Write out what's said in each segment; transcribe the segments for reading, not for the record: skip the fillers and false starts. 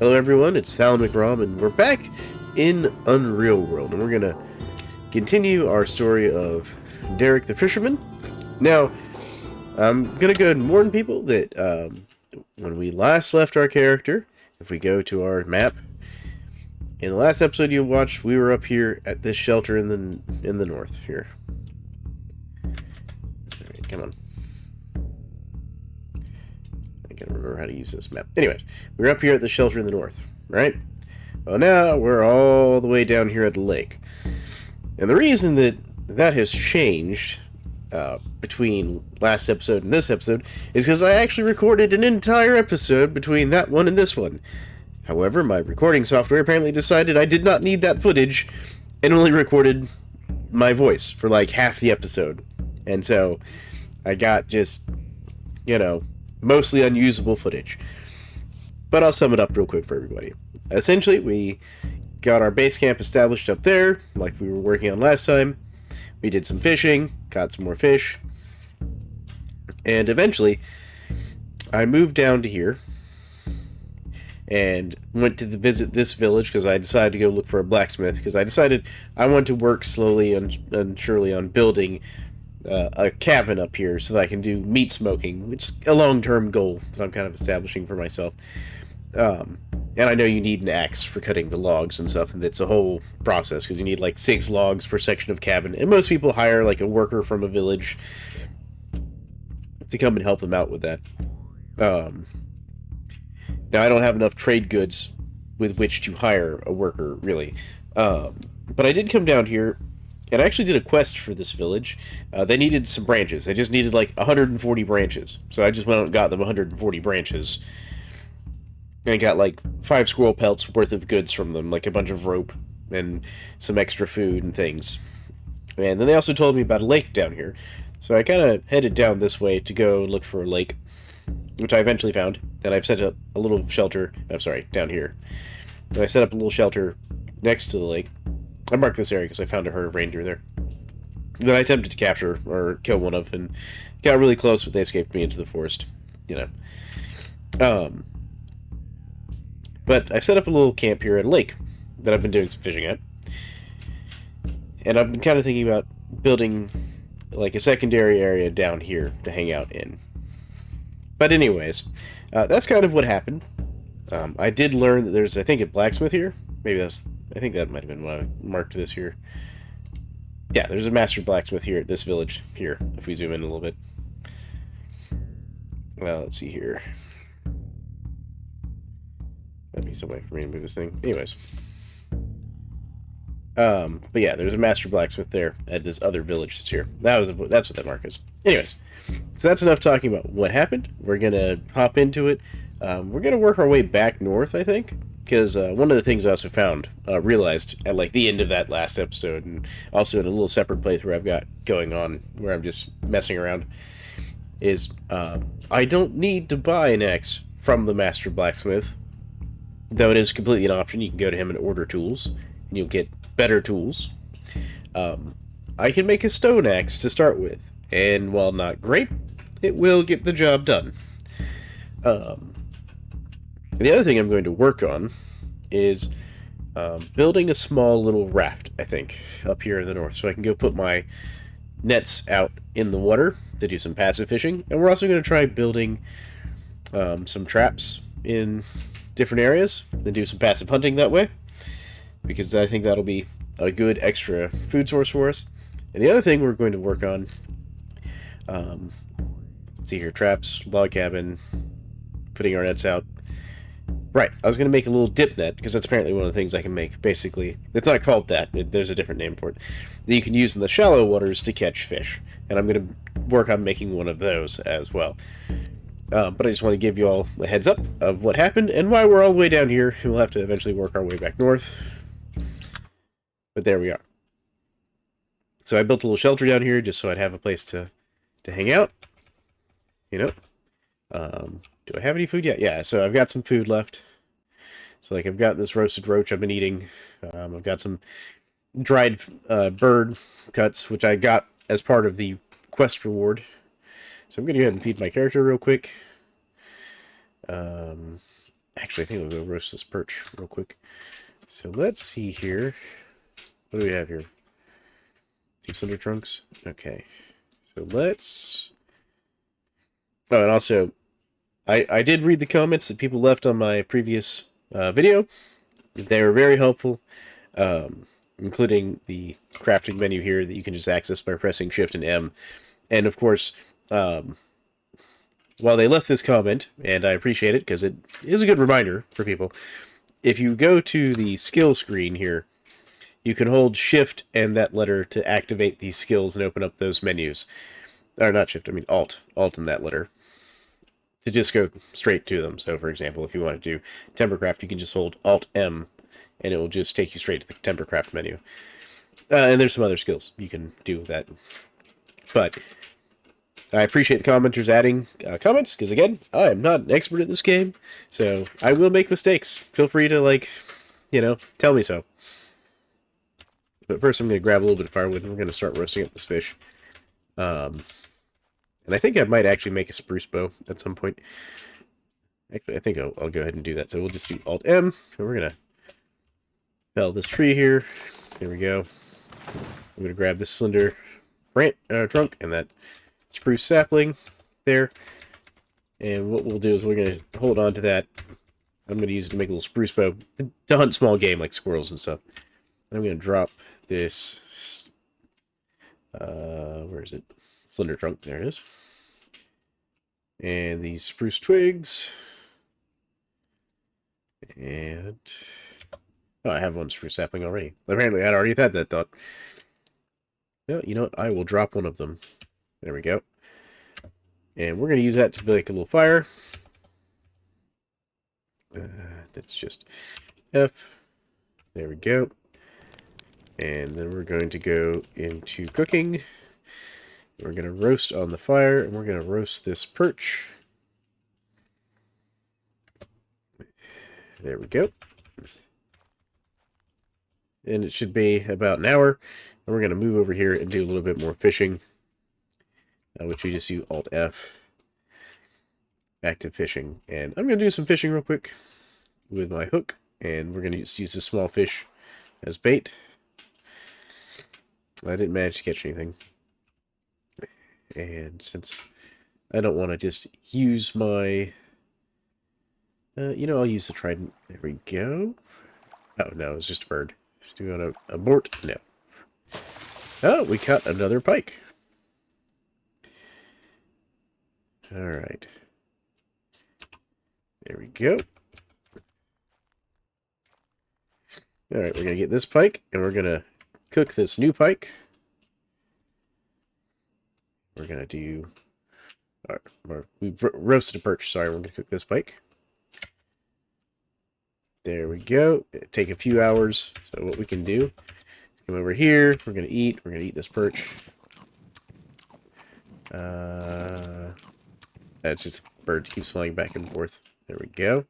Hello everyone, it's Sal McRom, and we're back in Unreal World, and we're gonna continue our story of Derik the Fisherman. Now, I'm gonna go ahead and warn people that when we last left our character, if we go to our map, in the last episode you watched, we were up here at this shelter in the north here. Alright, come on. I gotta remember how to use this map. Anyways, we're up here at the shelter in the north, right? Well, now we're all the way down here at the lake. And the reason that has changed between last episode and this episode is because I actually recorded an entire episode between that one and this one. However, my recording software apparently decided I did not need that footage and only recorded my voice for like half the episode. And so I got just, mostly unusable footage. But I'll sum it up real quick for everybody. Essentially, we got our base camp established up there, like we were working on last time. We did some fishing, caught some more fish, and eventually, I moved down to here and went to visit this village because I decided to go look for a blacksmith because I decided I want to work slowly and surely on building a cabin up here so that I can do meat smoking, which is a long-term goal that I'm kind of establishing for myself. And I know you need an axe for cutting the logs and stuff, and it's a whole process because you need like 6 logs per section of cabin, and most people hire like a worker from a village to come and help them out with that. Now I don't have enough trade goods with which to hire a worker, really. But I did come down here, and I actually did a quest for this village. They needed some branches. They just needed like 140 branches. So I just went out and got them 140 branches. And I got like 5 squirrel pelts worth of goods from them, like a bunch of rope and some extra food and things. And then they also told me about a lake down here. So I kind of headed down this way to go look for a lake, which I eventually found. And I've set up a little shelter. I'm sorry, down here. And I set up a little shelter next to the lake. I marked this area because I found a herd of reindeer there that I attempted to capture or kill one of, and got really close, but they escaped me into the forest. But I've set up a little camp here at a lake that I've been doing some fishing at, and I've been kind of thinking about building like a secondary area down here to hang out in. But anyways, that's kind of what happened. I did learn that there's, I think, a blacksmith here. I think that might have been when I marked this here. Yeah, there's a master blacksmith here at this village here, if we zoom in a little bit. Well, let's see here. That'd be some way for me to move this thing. Anyways. But yeah, there's a master blacksmith there at this other village that's here. That's what that mark is. Anyways, so that's enough talking about what happened. We're gonna hop into it. We're gonna work our way back north, I think. Because one of the things I also realized at like the end of that last episode, and also in a little separate playthrough I've got going on where I'm just messing around, is I don't need to buy an axe from the master blacksmith, though it is completely an option. You can go to him and order tools, and you'll get better tools. I can make a stone axe to start with, and while not great, it will get the job done. The other thing I'm going to work on is building a small little raft, I think, up here in the north, so I can go put my nets out in the water to do some passive fishing. And we're also going to try building some traps in different areas and do some passive hunting that way, because I think that'll be a good extra food source for us. And the other thing we're going to work on, let's see here, traps, log cabin, putting our nets out. Right, I was going to make a little dip net, because that's apparently one of the things I can make, basically. It's not called that, there's a different name for it, that you can use in the shallow waters to catch fish. And I'm going to work on making one of those as well. But I just want to give you all a heads up of what happened, and why we're all the way down here. We'll have to eventually work our way back north. But there we are. So I built a little shelter down here, just so I'd have a place to hang out. Do I have any food yet? Yeah, so I've got some food left. So, like, I've got this roasted roach I've been eating. I've got some dried bird cuts, which I got as part of the quest reward. So I'm going to go ahead and feed my character real quick. Actually, I think we'll go roast this perch real quick. So let's see here. What do we have here? 2 cinder trunks? Okay. So let's... Oh, and also, I did read the comments that people left on my previous video. They were very helpful, including the crafting menu here that you can just access by pressing Shift and M. And of course, while they left this comment, and I appreciate it because it is a good reminder for people, if you go to the skill screen here, you can hold Shift and that letter to activate these skills and open up those menus. Or not Shift, I mean Alt. Alt and that letter. To just go straight to them. So, for example, if you want to do Timbercraft, you can just hold Alt-M, and it will just take you straight to the Timbercraft menu. And there's some other skills you can do with that. But I appreciate the commenters adding comments, because, again, I am not an expert at this game, so I will make mistakes. Feel free to, like, tell me so. But first I'm going to grab a little bit of firewood, and we're going to start roasting up this fish. And I think I might actually make a spruce bow at some point. Actually, I think I'll go ahead and do that. So we'll just do Alt-M, and we're going to fell this tree here. There we go. I'm going to grab this slender trunk and that spruce sapling there. And what we'll do is we're going to hold on to that. I'm going to use it to make a little spruce bow to hunt small game like squirrels and stuff. And I'm going to drop this... where is it? Slender trunk. There it is. And these spruce twigs. And... Oh, I have one spruce sapling already. Apparently, I'd already had that thought. Well, you know what? I will drop one of them. There we go. And we're going to use that to make a little fire. That's just F. There we go. And then we're going to go into cooking. We're going to roast on the fire, and we're going to roast this perch. There we go. And it should be about an hour. And we're going to move over here and do a little bit more fishing, which you just do Alt-F. Active fishing. And I'm going to do some fishing real quick with my hook. And we're going to just use this small fish as bait. I didn't manage to catch anything. And since I don't want to just use my... I'll use the trident. There we go. Oh, no, it's just a bird. Do you want to abort? No. Oh, we caught another pike. Alright. There we go. Alright, we're going to get this pike, and we're going to cook this new pike. We're going to do... we roasted a perch, sorry, we're going to cook this pike. There we go. It'll take a few hours, so what we can do is come over here, we're going to eat this perch. That's just a bird keeps flying back and forth. There we go.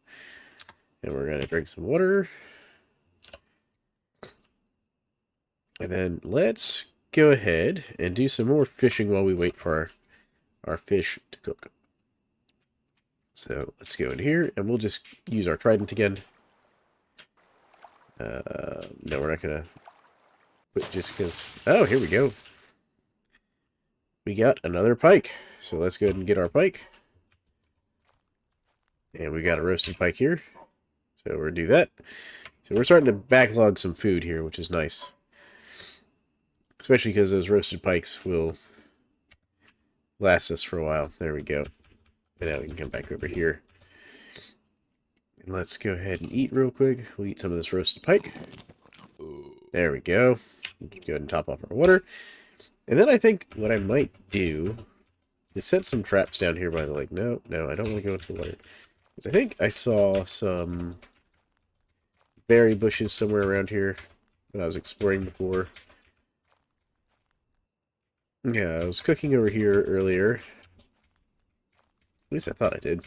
And we're going to drink some water. And then let's go ahead and do some more fishing while we wait for our fish to cook. So let's go in here, and we'll just use our trident again. No, we're not going to quit just because... Oh, here we go. We got another pike. So let's go ahead and get our pike. And we got a roasted pike here. So we'll do that. So we're starting to backlog some food here, which is nice. Especially because those roasted pikes will last us for a while. There we go. And now we can come back over here. And let's go ahead and eat real quick. We'll eat some of this roasted pike. There we go. Go ahead and top off our water. And then I think what I might do is set some traps down here by the lake. No, I don't want to go into the water. Because I think I saw some berry bushes somewhere around here when I was exploring before. Yeah, I was cooking over here earlier. At least I thought I did.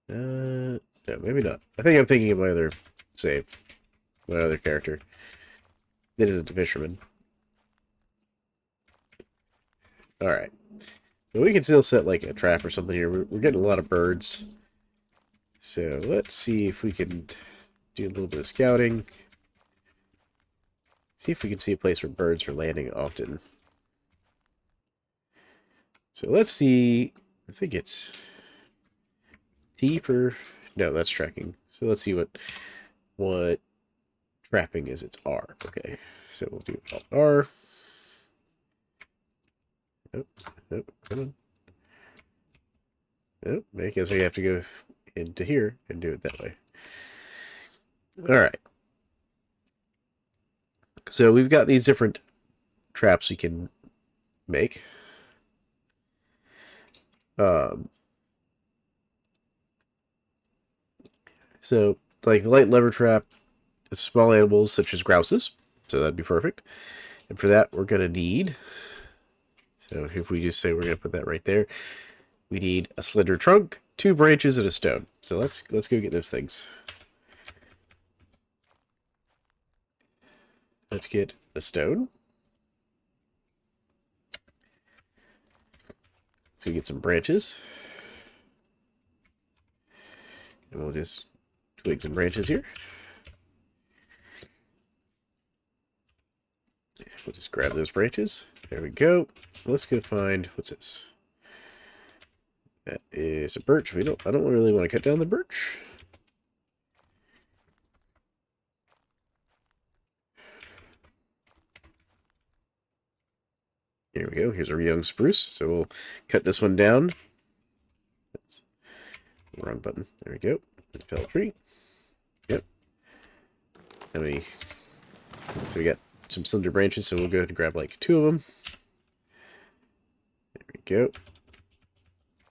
No, maybe not. I think I'm thinking of my other save. My other character. It isn't a fisherman. Alright. But we can still set like a trap or something here. We're getting a lot of birds. So let's see if we can do a little bit of scouting. See if we can see a place where birds are landing often. So let's see. I think it's deeper. No, that's tracking. So let's see what trapping is. It's R. Okay. So we'll do Alt R. Nope. Nope. Come on. Nope. I guess we have to go into here and do it that way. All right. So we've got these different traps we can make. So like the light lever trap is small animals such as grouses. So that'd be perfect. And for that, we're going to need, so if we just say we're going to put that right there, we need a slender trunk, 2 branches, and a stone. So let's go get those things. Let's get a stone. Let's go get some branches. And we'll just twig some branches here. We'll just grab those branches. There we go. Let's go find, what's this? That is a birch. I don't really want to cut down the birch. Here we go. Here's our young spruce. So we'll cut this one down. That's the wrong button. There we go. Fell tree. Yep. So we got some slender branches, so we'll go ahead and grab like 2 of them. There we go.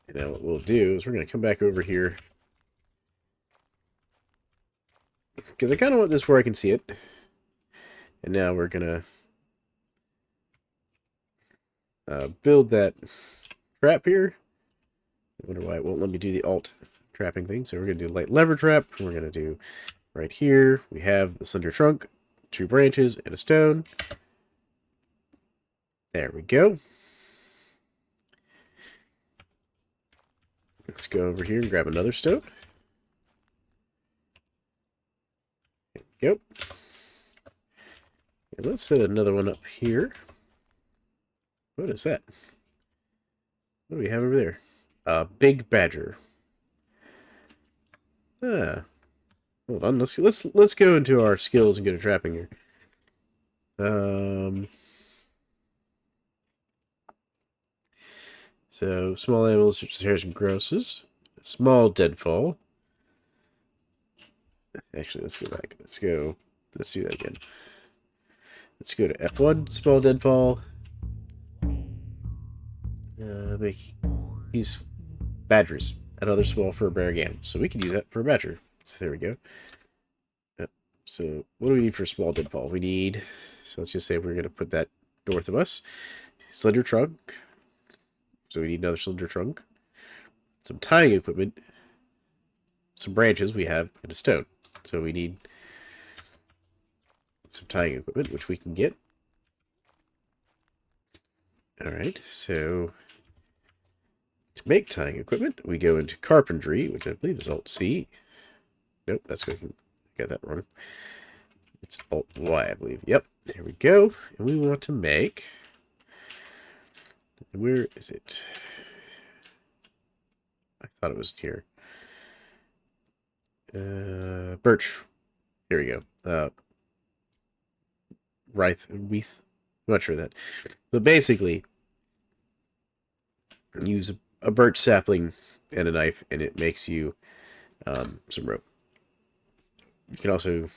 And now what we'll do is we're going to come back over here. Because I kind of want this where I can see it. And now we're going to build that trap here. I wonder why it won't let me do the alt trapping thing. So we're going to do light lever trap. We're going to do right here. We have the slender trunk, 2 branches, and a stone. There we go. Let's go over here and grab another stone. There we go. And let's set another one up here. What is that? What do we have over there? Big badger. Ah. Hold on. Let's go into our skills and get a trapping here. So small animals such as hares and grosses. Small deadfall. Actually, let's go back. Let's do that again. Let's go to F1, small deadfall. Use badgers and other small fur-bearing animals. So we can use that for a badger. So there we go. So what do we need for small deadfall? We need, so let's just say we're going to put that north of us. Slender trunk. So we need another slender trunk. Some tying equipment. Some branches we have, and a stone. So we need some tying equipment, which we can get. Alright, so to make tying equipment, we go into carpentry, which I believe is Alt-C. Nope, that's going to get that wrong. It's Alt-Y, I believe. Yep, there we go. And we want to make... Where is it? I thought it was here. Birch. Here we go. Wreath. I'm not sure of that. But basically, use a birch sapling and a knife, and it makes you some rope. You can also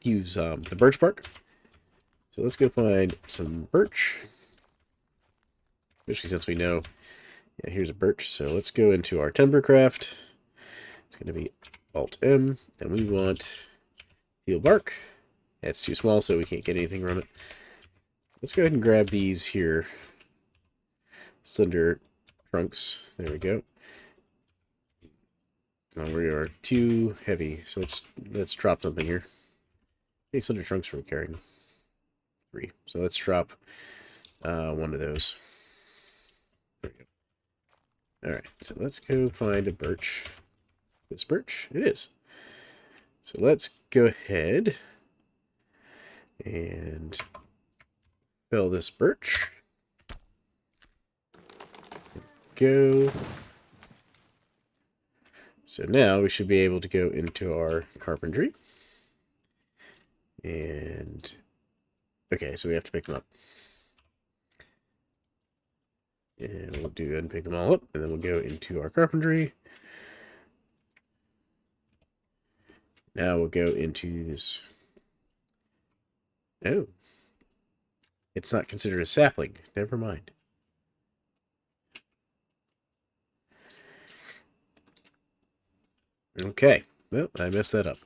use the birch bark. So let's go find some birch. Especially since we know, yeah, here's a birch. So let's go into our timbercraft. It's going to be Alt-M, and we want steel bark. That's too small, so we can't get anything from it. Let's go ahead and grab these here. Slender trunks. There we go. Oh, we are too heavy, so let's drop something here. Hey, slender trunks we're carrying 3. So let's drop 1 of those. There we go. Alright, so let's go find a birch. This birch? It is. So let's go ahead and fell this birch. Go. So now we should be able to go into our carpentry. And okay, so we have to pick them up. And we'll do and pick them all up, and then we'll go into our carpentry. Now we'll go into this. Oh. It's not considered a sapling. Never mind. Okay. Well, I messed that up.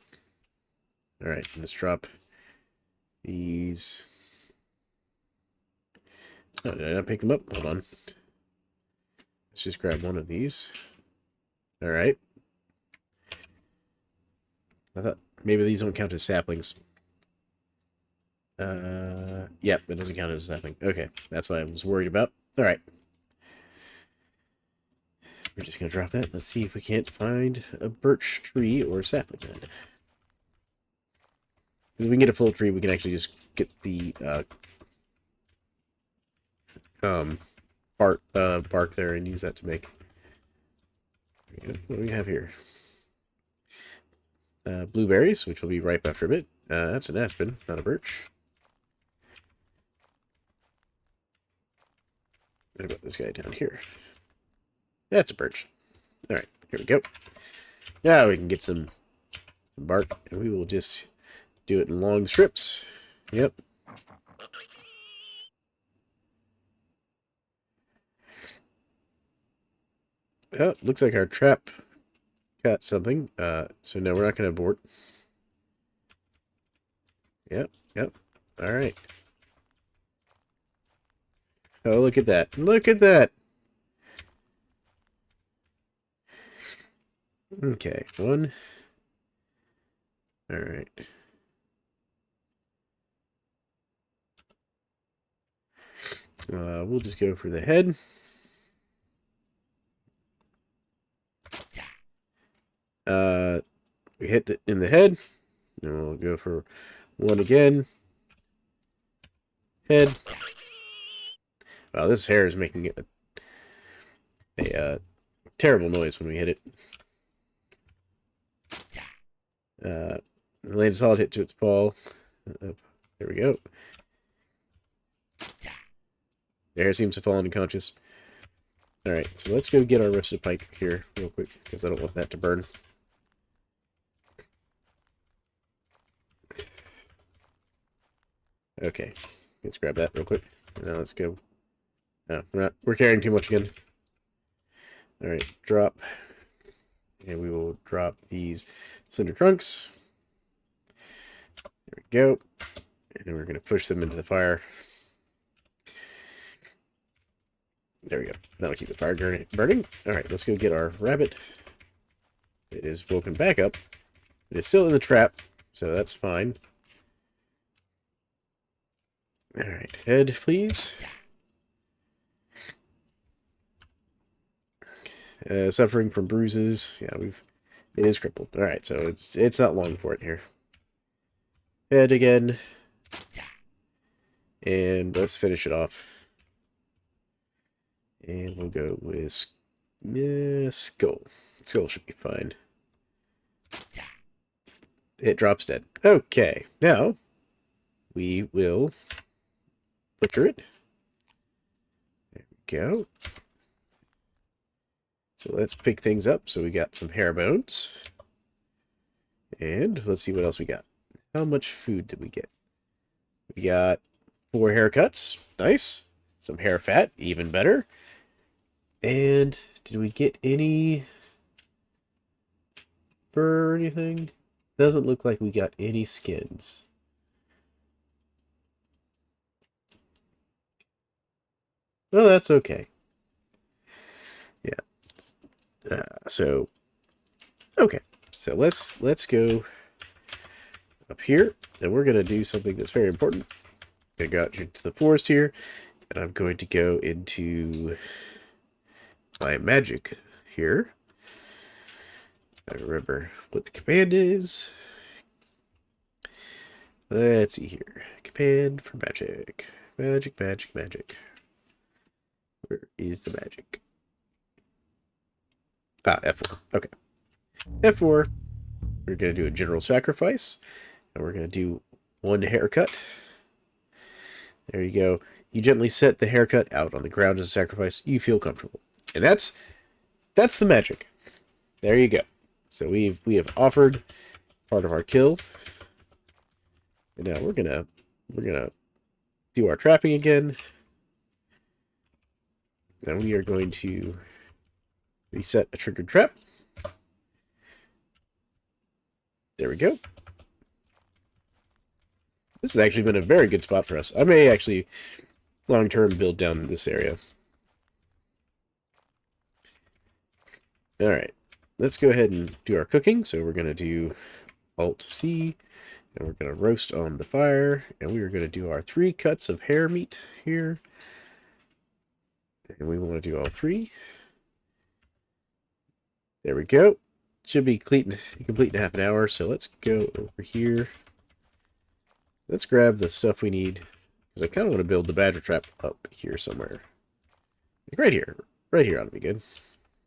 Alright, let's drop these. Oh, did I not pick them up? Hold on. Let's just grab one of these. Alright. I thought maybe these don't count as saplings. Yep, it doesn't count as a sapling. Okay, that's what I was worried about. Alright. We're just going to drop that. Let's see if we can't find a birch tree or a sapling then. If we can get a full tree, we can actually just get the bark there and use that to make. What do we have here? Blueberries, which will be ripe after a bit. That's an aspen, not a birch. What about this guy down here? That's a birch. Alright, here we go. Now we can get some bark, and we will just do it in long strips. Yep. Oh, looks like our trap got something. So no, we're not going to abort. Yep. Alright. Oh, look at that. Look at that! Okay, one. Alright. We'll just go for the head. We hit it in the head. And we'll go for one again. Head. Wow, this hare is making a terrible noise when we hit it. Land a solid hit to its paw. There we go. The hare seems to fall unconscious. Alright, so let's go get our roasted pike here real quick, because I don't want that to burn. Okay, let's grab that real quick. Now let's go. No, we're carrying too much again. Alright, drop. And we will drop these cinder trunks. There we go. And we're going to push them into the fire. There we go. That'll keep the fire burning. Alright, let's go get our rabbit. It is woken back up. It is still in the trap, so that's fine. Alright, head, please. Suffering from bruises. Yeah, it is crippled. Alright, so it's not long for it here. Head again. And let's finish it off. And we'll go with skull. Skull should be fine. It drops dead. Okay, now we will butcher it. There we go. So let's pick things up. So we got some hare bones. And let's see what else we got. How much food did we get? We got 4 haircuts. Nice. Some hare fat. Even better. And did we get any fur or anything? Doesn't look like we got any skins. Well, that's okay. Yeah. Okay. So let's go up here, and we're gonna do something that's very important. I got into the forest here, and I'm going to go into my magic here. I remember what the command is. Let's see here. Command for magic. Magic, magic, magic. Where is the magic? Ah, F4. Okay. F4. We're going to do a general sacrifice. And we're going to do one haircut. There you go. You gently set the haircut out on the ground as a sacrifice. You feel comfortable. And that's the magic. There you go. So we have offered part of our kill. And now we're gonna do our trapping again. Now we are going to reset a triggered trap. There we go. This has actually been a very good spot for us. I may actually long-term build down this area. Alright. Let's go ahead and do our cooking. So we're going to do Alt-C. And we're going to roast on the fire. And we are going to do our 3 cuts of hare meat here. And we want to do all 3. There we go. Should be complete in half an hour. So let's go over here. Let's grab the stuff we need. Because I kind of want to build the badger trap up here somewhere. Like right here. Right here ought to be good.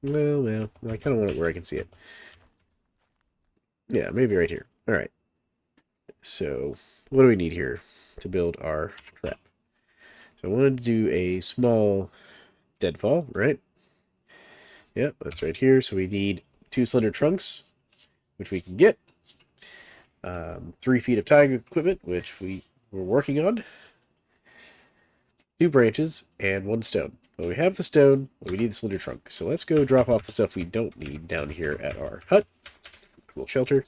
Well, I kind of want it where I can see it. Yeah, maybe right here. Alright. So, what do we need here to build our trap? So I wanted to do a small deadfall, right? Yep, that's right here. So we need 2 slender trunks, which we can get. 3 feet of tying equipment, which we were working on. 2 branches, and 1 stone. Well, we have the stone, but we need the slender trunk. So let's go drop off the stuff we don't need down here at our hut. Cool shelter.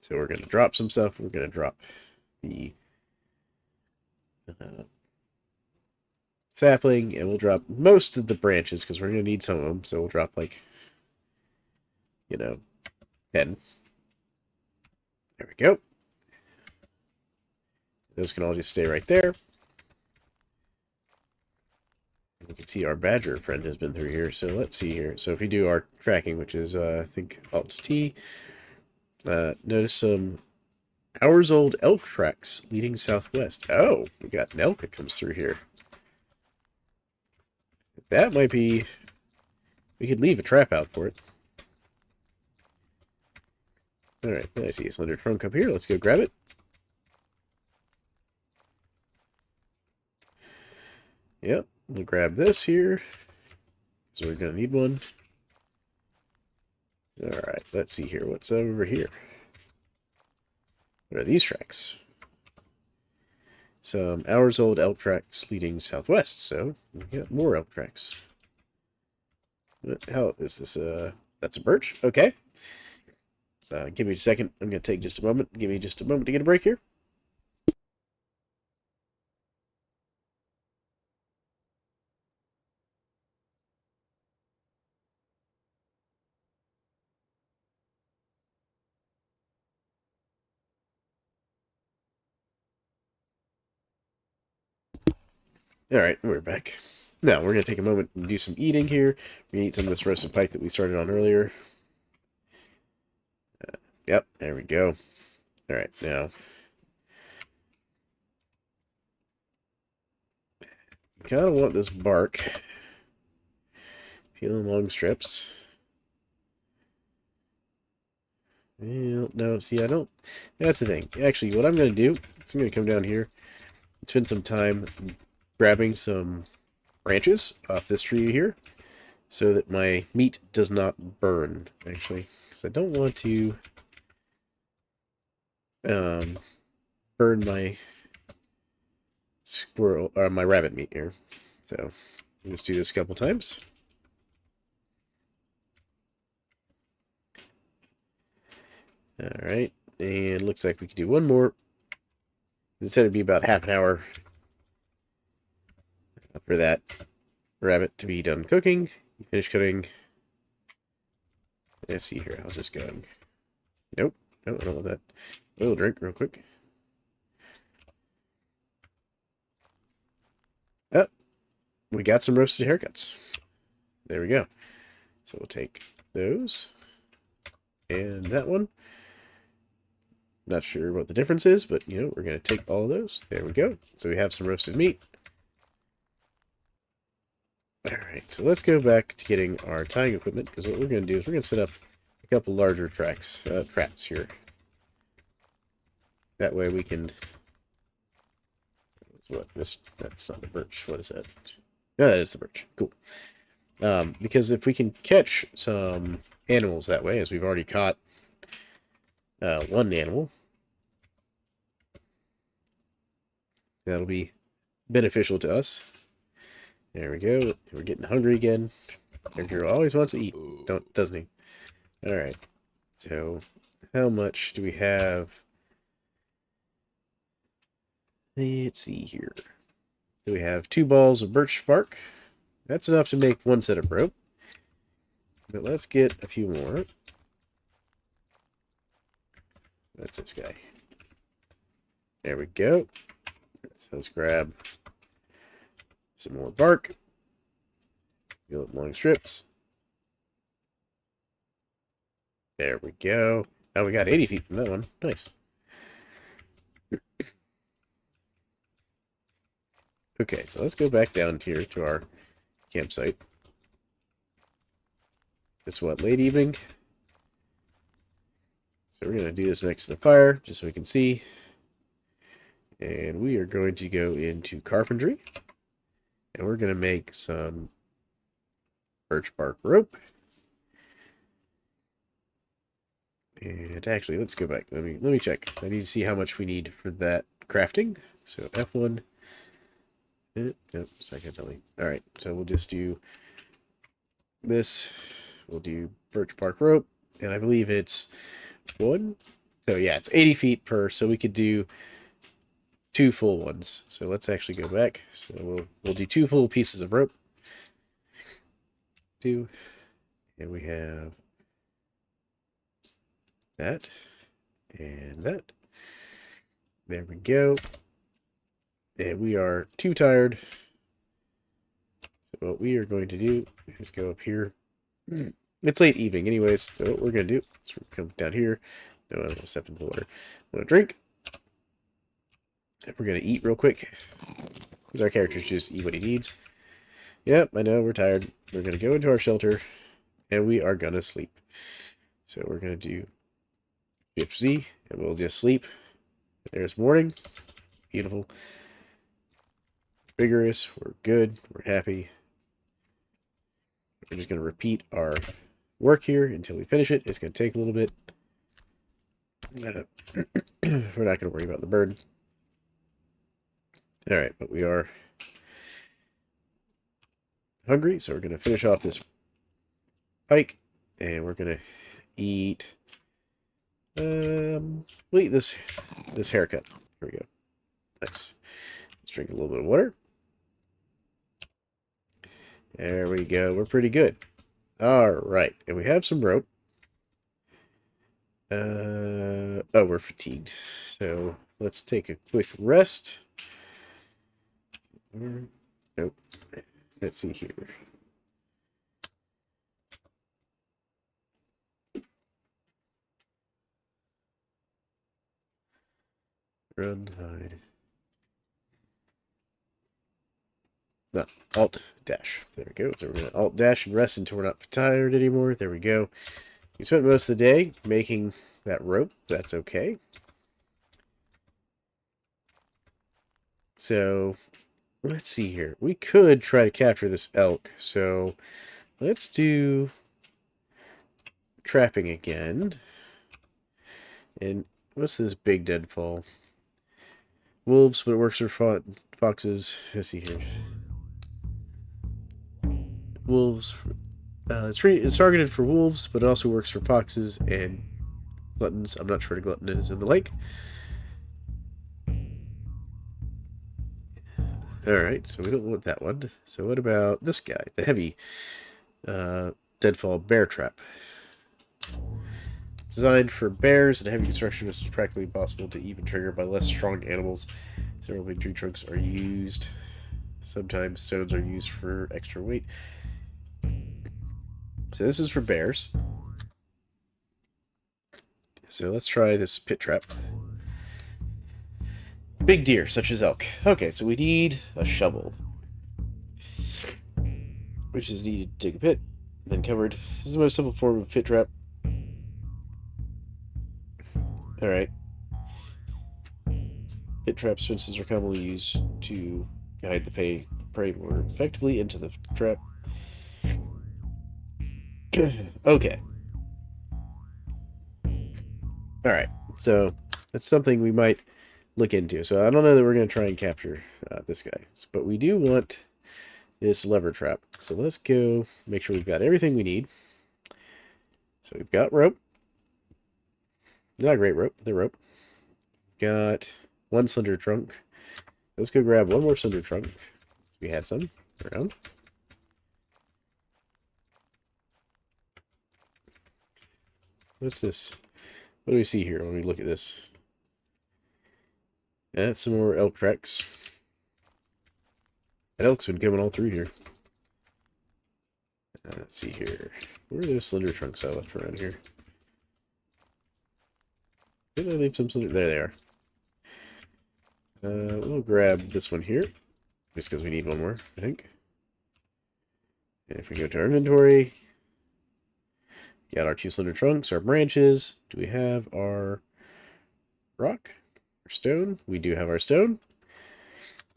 So we're going to drop some stuff. We're going to drop the sapling, and we'll drop most of the branches, because we're going to need some of them. So we'll drop, like, 10. There we go. Those can all just stay right there. We can see our badger friend has been through here. So let's see here. So if we do our tracking, which is, I think, Alt-T, notice some hours-old elk tracks leading southwest. Oh, we got an elk that comes through here. That might be... We could leave a trap out for it. Alright, I see a slender trunk up here. Let's go grab it. Yep, we'll grab this here. So we're going to need one. Alright, let's see here. What's over here? What are these tracks? Some hours-old elk tracks leading southwest. So, we got more elk tracks. What the hell is this? That's a birch? Okay. Give me a second. I'm going to take just a moment. Give me just a moment to get a break here. Alright, we're back. Now, we're going to take a moment and do some eating here. We eat some of this roasted pike that we started on earlier. Yep, there we go. Alright, now. Kind of want this bark. Peeling long strips. Well, no, see, I don't... That's the thing. Actually, what I'm going to do is I'm going to come down here and spend some time grabbing some branches off this tree here so that my meat does not burn, actually. Because I don't want to burn my squirrel, or my rabbit meat here. So, let's do this a couple times. Alright, and looks like we can do one more. It said it'd be about half an hour for that rabbit to be done cooking. Finish cooking. Let's see here, how's this going? Nope, no, I don't want that. We'll drink real quick. Oh, we got some roasted haircuts. There we go. So we'll take those and that one. Not sure what the difference is, but, you know, we're going to take all of those. There we go. So we have some roasted meat. Alright, so let's go back to getting our tying equipment, because what we're going to do is we're going to set up a couple larger traps here. That way we can... That's not the birch. What is that? No, that is the birch. Cool. Because if we can catch some animals that way, as we've already caught one animal, that'll be beneficial to us. There we go. We're getting hungry again. Andrew always wants to eat, doesn't he? Alright. So, how much do we have? Let's see here. So we have 2 balls of birch bark. That's enough to make 1 set of rope. But let's get a few more. That's this guy. There we go. So let's grab some more bark. Go long strips. There we go. Oh, we got 80 feet from that one. Nice. Okay, so let's go back down here to our campsite. It's what, late evening? So we're going to do this next to the fire, just so we can see. And we are going to go into carpentry. And we're going to make some birch bark rope. And actually, let's go back. Let me check. I need to see how much we need for that crafting. So F1. Nope, second tell me. Alright, so we'll just do this. We'll do birch bark rope. And I believe it's 1. So yeah, it's 80 feet per, so we could do 2 full ones. So let's actually go back. So we'll do 2 full pieces of rope. 2. And we have that. And that. There we go. And we are too tired. So what we are going to do is go up here. It's late evening anyways. So what we're going to do is we're come down here. No, I'm going to step into the water. I'm going to drink. And we're going to eat real quick. Because our characters just eat what he needs. Yep, I know, we're tired. We're going to go into our shelter. And we are going to sleep. So we're going to do Shift Z. And we'll just sleep. There's morning. Beautiful. Vigorous. We're good. We're happy. We're just going to repeat our work here until we finish it. It's going to take a little bit. We're not going to worry about the bird. Alright, but we are hungry, so we're going to finish off this pike. And we're going to eat... we'll eat this haircut. Here we go. Nice. Let's drink a little bit of water. There we go. We're pretty good. Alright. And we have some rope. Oh, we're fatigued. So let's take a quick rest. Nope. Let's see here. Run, hide. No, Alt dash. There we go. So we're going to Alt dash and rest until we're not tired anymore. There we go. We spent most of the day making that rope. That's okay. So, let's see here. We could try to capture this elk. So, let's do trapping again. And what's this big deadfall? Wolves, but it works for foxes. Let's see here. Wolves. It's targeted for wolves, but it also works for foxes and gluttons. I'm not sure what a glutton is in the lake. Alright, so we don't want that one. So what about this guy? The heavy deadfall bear trap. Designed for bears and heavy construction, which is practically impossible to even trigger by less strong animals. Several big tree trunks are used. Sometimes stones are used for extra weight. So this is for bears. So let's try this pit trap. Big deer, such as elk. Okay, so we need a shovel, which is needed to dig a pit, then covered. This is the most simple form of pit trap. Alright. Pit traps, for instance, are commonly used to guide the prey more effectively into the trap. Okay. Alright, so that's something we might look into. So I don't know that we're going to try and capture this guy, but we do want this lever trap. So let's go make sure we've got everything we need. So we've got rope. Not a great rope, the rope. Got one slender trunk. Let's go grab one more slender trunk. We had some around. What's this? What do we see here when we look at this? That's some more elk tracks. That elk's been coming all through here. Let's see here. Where are those slender trunks I left around here? Did I leave some slender? There they are. We'll grab this one here, just because we need one more, I think. And if we go to our inventory, got our two slender trunks, our branches. Do we have our rock? Our stone? We do have our stone.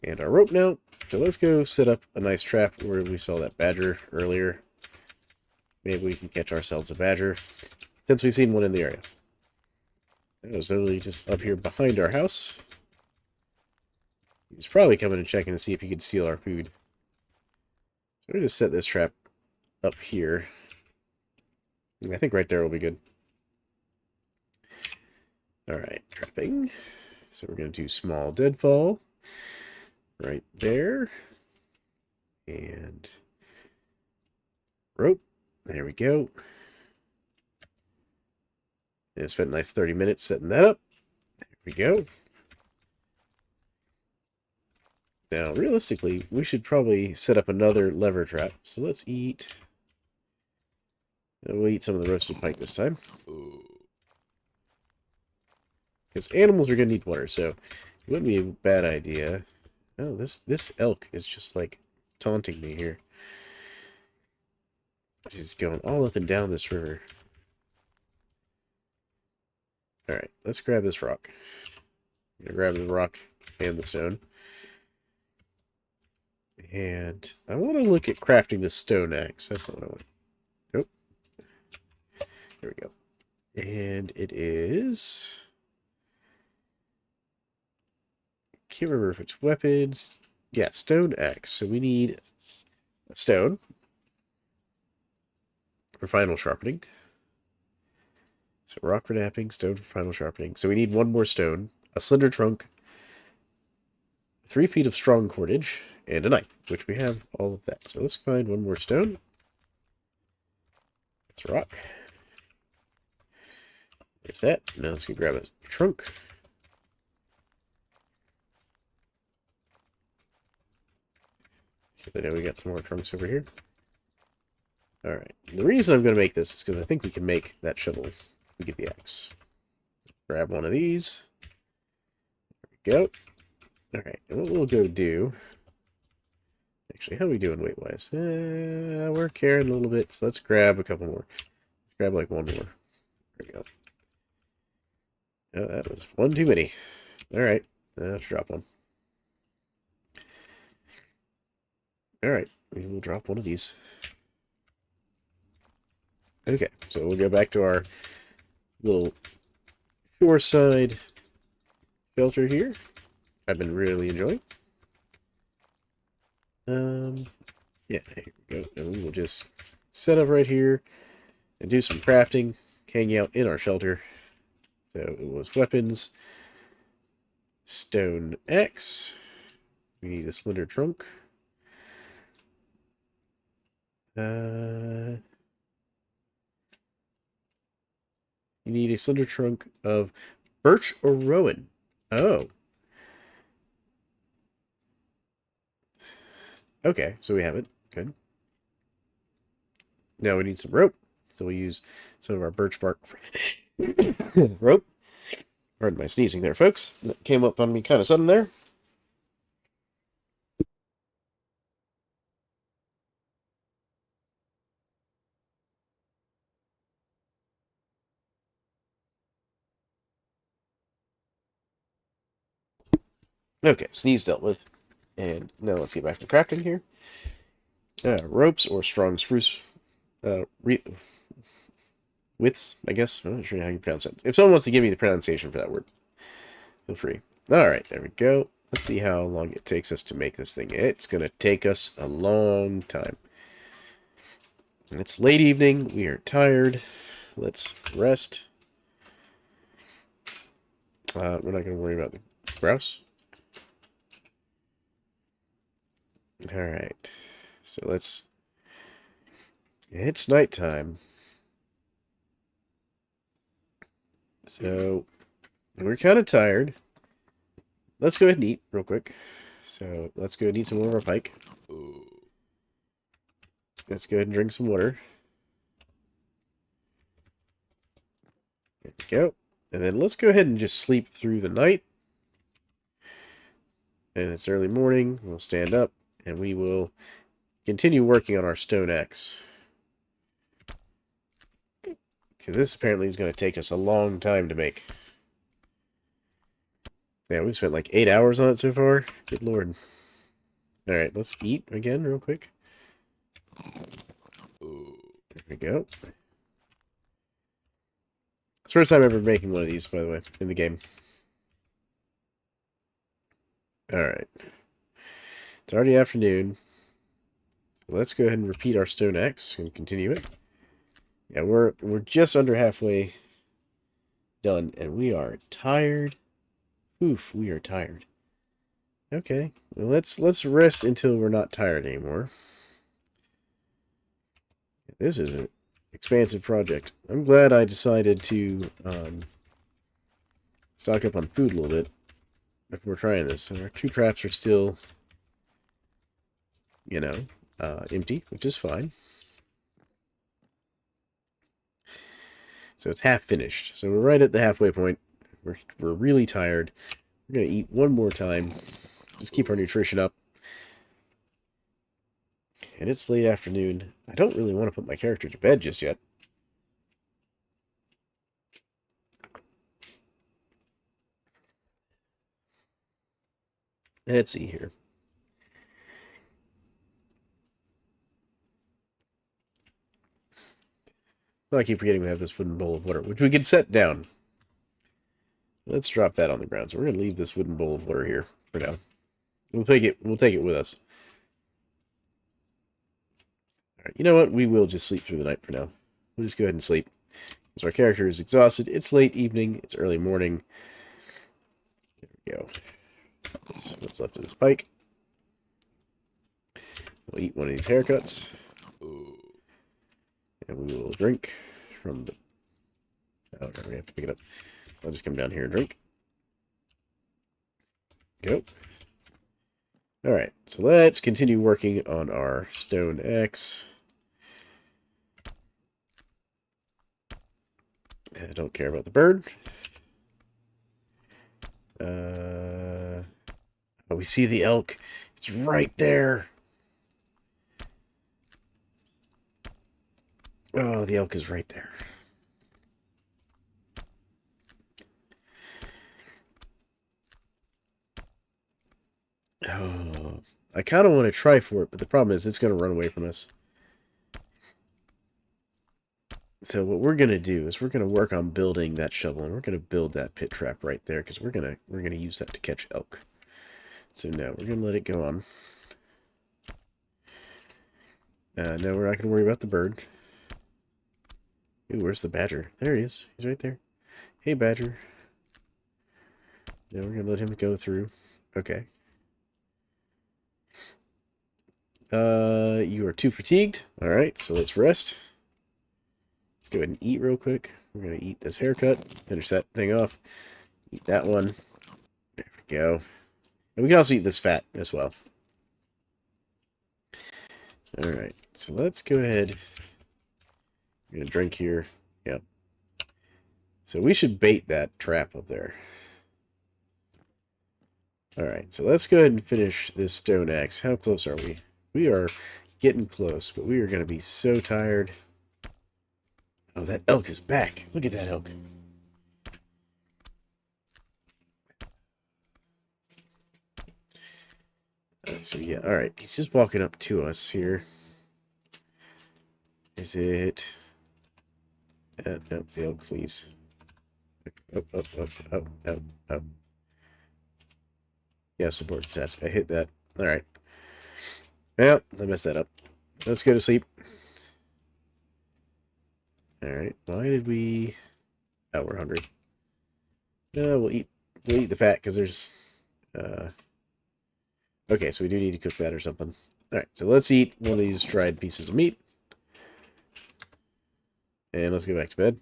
And our rope now. So let's go set up a nice trap where we saw that badger earlier. Maybe we can catch ourselves a badger, since we've seen one in the area. That was literally just up here behind our house. He's probably coming and checking to see if he could steal our food. So we're going to set this trap up here. I think right there will be good. Alright, trapping. So we're going to do small deadfall. Right there. And rope. There we go. And I spent a nice 30 minutes setting that up. There we go. Now, realistically, we should probably set up another lever trap. So let's eat... We'll eat some of the roasted pike this time. Because animals are going to need water, so it wouldn't be a bad idea. Oh, this elk is just, like, taunting me here. She's going all up and down this river. Alright, let's grab this rock. I'm going to grab the rock and the stone. And I want to look at crafting this stone axe. That's not what I want. Nope. There we go. And it is... Can't remember if it's weapons. Yeah, stone axe. So we need a stone for final sharpening. So rock for knapping, stone for final sharpening. So we need one more stone, a slender trunk, 3 feet of strong cordage, and a knife, which we have all of that. So let's find one more stone. That's a rock. There's that. Now let's go grab a trunk. So now we got some more trunks over here. Alright. The reason I'm going to make this is because I think we can make that shovel if we get the axe. Grab one of these. There we go. Alright, and what we'll go do... Actually, how are we doing weight-wise? We're carrying a little bit, so let's grab a couple more. Let's grab like one more. There we go. Oh, that was one too many. Alright, let's drop one. Alright, we will drop one of these. Okay, so we'll go back to our little shoreside shelter here. I've been really enjoying. Yeah, here we go. And we will just set up right here and do some crafting, hang out in our shelter. So it was weapons, stone axe. We need a slender trunk. You need a slender trunk of birch or rowan. Oh. Okay, so we have it. Good. Now we need some rope. So we'll use some of our birch bark rope. Pardon my sneezing there, folks. That came up on me kind of sudden there. Okay, sneeze dealt with. And now let's get back to crafting here. Ropes or strong spruce widths, I guess. I'm not sure how you pronounce it. If someone wants to give me the pronunciation for that word, feel free. Alright, there we go. Let's see how long it takes us to make this thing. It's going to take us a long time. It's late evening. We are tired. Let's rest. We're not going to worry about the grouse. Alright. So let's... It's nighttime. So, we're kind of tired. Let's go ahead and eat real quick. So, let's go ahead and eat some more of our pike. Let's go ahead and drink some water. There we go. And then let's go ahead and just sleep through the night. And it's early morning. We'll stand up and we will continue working on our stone axe. Because this apparently is going to take us a long time to make. Yeah, we've spent like 8 hours on it so far. Good lord. Alright, let's eat again real quick. There we go. It's the first time ever making one of these, by the way, in the game. Alright. It's already afternoon. Let's go ahead and repeat our stone axe and continue it. Yeah, we're just under halfway done, and we are tired. Oof, we are tired. Okay, well, let's rest until we're not tired anymore. This is an expansive project. I'm glad I decided to stock up on food a little bit before trying this. And our 2 traps are still, you know, empty, which is fine. So it's half finished. So we're right at the halfway point. We're really tired. We're going to eat one more time. Just keep our nutrition up. And it's late afternoon. I don't really want to put my character to bed just yet. Let's see here. I keep forgetting we have this wooden bowl of water, which we could set down. Let's drop that on the ground. So we're going to leave this wooden bowl of water here for now. We'll take it with us. Alright, you know what? We will just sleep through the night for now. We'll just go ahead and sleep. Because our character is exhausted. It's late evening. It's early morning. There we go. That's what's left of this pike. We'll eat one of these haircuts. And we will drink from the... Oh, no, we have to pick it up. I'll just come down here and drink. Go. Alright, so let's continue working on our stone axe. I don't care about the bird. Oh, we see the elk. It's right there. Oh, the elk is right there. Oh, I kind of want to try for it, but the problem is it's going to run away from us. So what we're going to do is we're going to work on building that shovel, and we're going to build that pit trap right there, because we're going to use that to catch elk. So now we're going to let it go on. No, we're not going to worry about the bird. Ooh, where's the badger? There he is. He's right there. Hey, badger. Now we're going to let him go through. Okay. You are too fatigued. Alright, so let's rest. Let's go ahead and eat real quick. We're going to eat this haircut. Finish that thing off. Eat that one. There we go. And we can also eat this fat as well. Alright, so let's go ahead I'm gonna drink here. Yep. So we should bait that trap up there. Alright, so let's go ahead and finish this stone axe. How close are we? We are getting close, but we are going to be so tired. Oh, that elk is back. Look at that elk. So yeah, alright. He's just walking up to us here. Is it... no, the elk, please. Up, up, up, up, up, up. Yeah, support task. I hit that. Alright. Well, I messed that up. Let's go to sleep. Alright, why did we... Oh, we're hungry. No, we'll eat the fat, because there's... Okay, so we do need to cook that or something. Alright, so let's eat one of these dried pieces of meat. And let's go back to bed.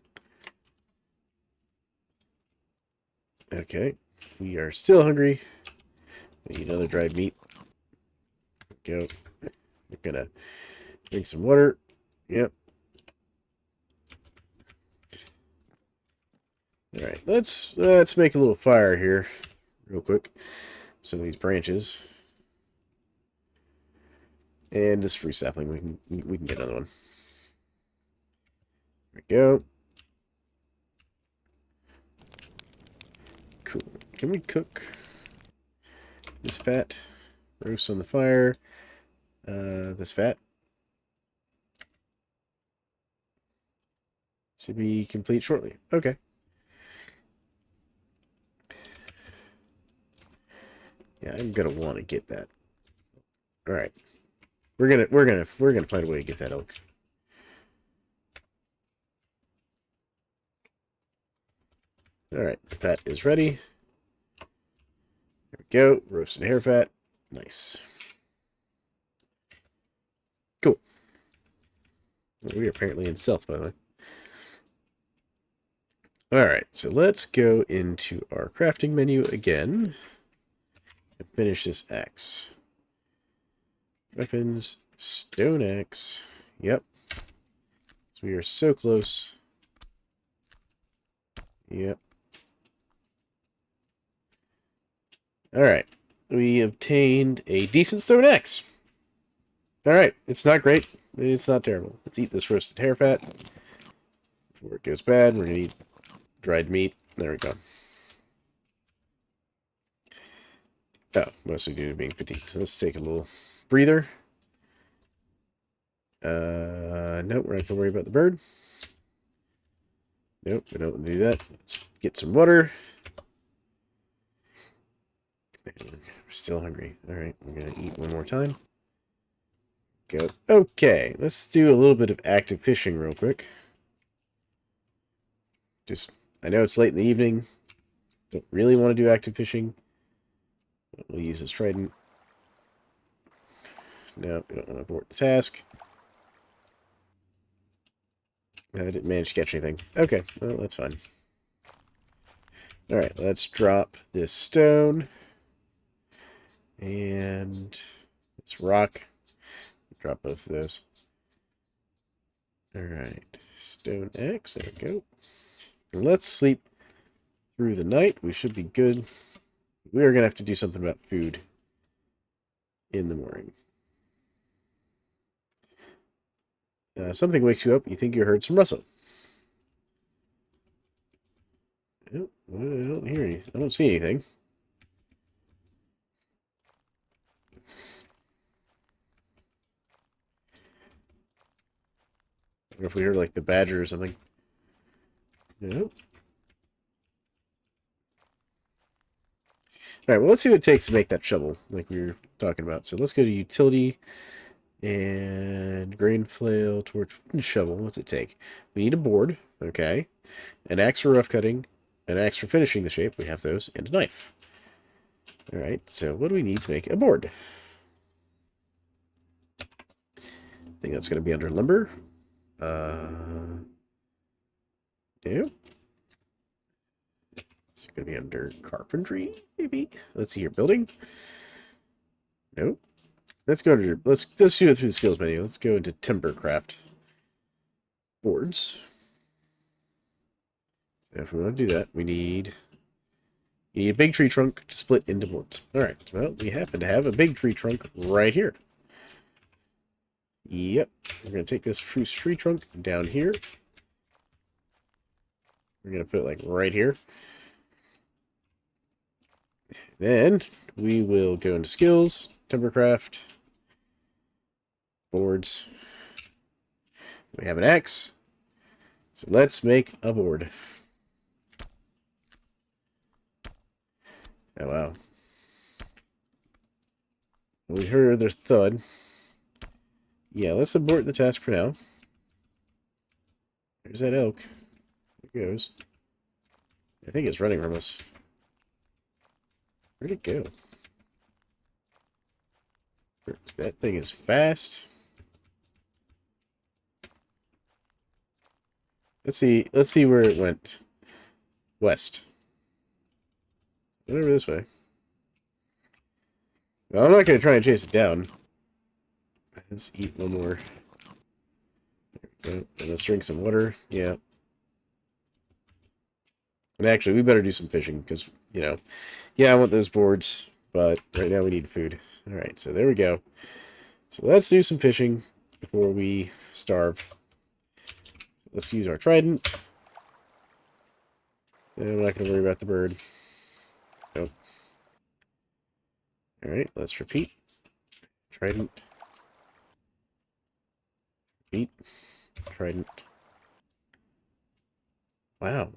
Okay, we are still hungry. We need another dried meat. Go. We're gonna drink some water. Yep. Alright, let's make a little fire here real quick. Some of these branches. And this spruce sapling, we can get another one. There we go. Cool. Can we cook this fat? Roast on the fire. This fat. Should be complete shortly. Okay. Yeah, I'm gonna want to get that. All right. We're gonna find a way to get that elk. All right, the fat is ready. There we go. Roasted hare fat. Nice. Cool. We are apparently in stealth, by the way. All right, so let's go into our crafting menu again and finish this axe. Weapons, stone axe. Yep. So we are so close. Yep. Alright. We obtained a decent stone axe. Alright. It's not great. It's not terrible. Let's eat this roasted hare fat. Before it goes bad, we're going to eat dried meat. There we go. Oh, mostly due to being fatigued. So let's take a little breather. Nope, we're not going to worry about the bird. Nope, we don't want to do that. Let's get some water. We're still hungry. Alright, we're going to eat one more time. Go. Okay, let's do a little bit of active fishing real quick. I know it's late in the evening. Don't really want to do active fishing. We'll use this trident. No, we don't want to abort the task. I didn't manage to catch anything. Okay, well, that's fine. Alright, let's drop this stone. And this rock. Drop both of those. Alright, stone axe. There we go. And let's sleep through the night. We should be good. We are going to have to do something about food in the morning. Something wakes you up. You think you heard some rustle. Nope, I don't hear anything. I don't see anything. I don't know if we heard like the badger or something. Nope. Alright, well, let's see what it takes to make that shovel, like we were talking about. So let's go to utility and grain flail, torch, and shovel. What's it take? We need a board, okay, an axe for rough cutting, an axe for finishing the shape. We have those, and a knife. Alright, so what do we need to make a board? I think that's going to be under lumber. No. It's going to be under carpentry, maybe? Let's see here. Building? Nope. Let's go to let's do it through the skills menu. Let's go into timber craft. boards. If we want to do that, we need a big tree trunk to split into boards. Alright, well, we happen to have a big tree trunk right here. Yep, we're going to take this tree trunk down here. We're going to put it like right here. Then we will go into skills, timbercraft, boards. We have an axe. So let's make a board. Oh, wow. We heard their thud. Yeah, let's abort the task for now. There's that elk. There it goes. I think it's running from us. Where'd it go? That thing is fast. Let's see where it went. West. Went over this way. Well, I'm not going to try and chase it down. Let's eat one more. There we go. And let's drink some water. Yeah. And actually, we better do some fishing, because, you know, yeah, I want those boards, but right now we need food. Alright, so there we go. So let's do some fishing before we starve. Let's use our trident. And I'm not going to worry about the bird. Nope. Alright, let's repeat. Trident. Repeat. Trident. Wow.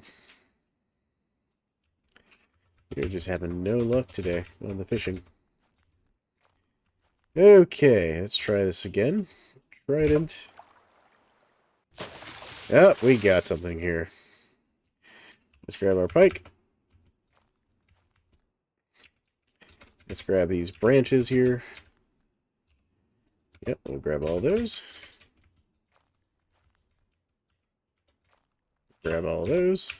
We're just having no luck today on the fishing. Okay, let's try this again. Trident. Oh, we got something here. Let's grab our pike. Let's grab these branches here. Yep, we'll grab all those. Grab all those.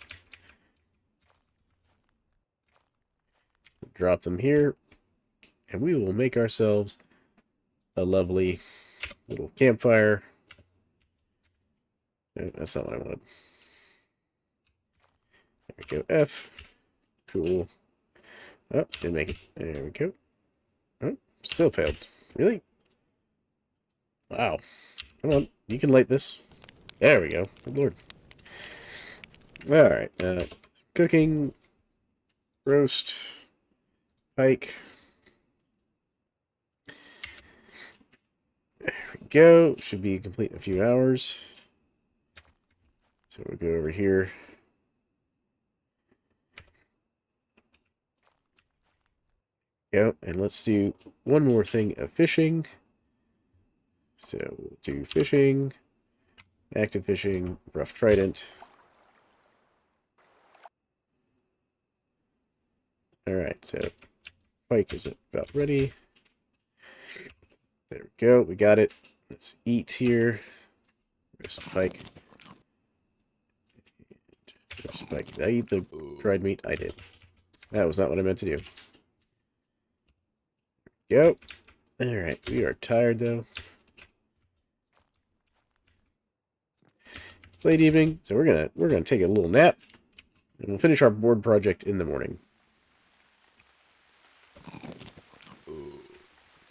Drop them here. And we will make ourselves a lovely little campfire. No, that's not what I wanted. There we go. F. Cool. Oh, didn't make it. There we go. Oh, still failed. Really? Wow. Come on. You can light this. There we go. Good lord. Alright. Cooking. Roast. Pike. There we go. Should be complete in a few hours. So we'll go over here. Go, and let's do one more thing of fishing. So we'll do fishing, active fishing, rough trident. Alright, so pike is about ready. There we go, we got it. Let's eat here. There's some pike. There's some pike. Did I eat the dried meat? I did. That was not what I meant to do. Go. Alright, we are tired though. It's late evening, so we're gonna take a little nap, and we'll finish our board project in the morning.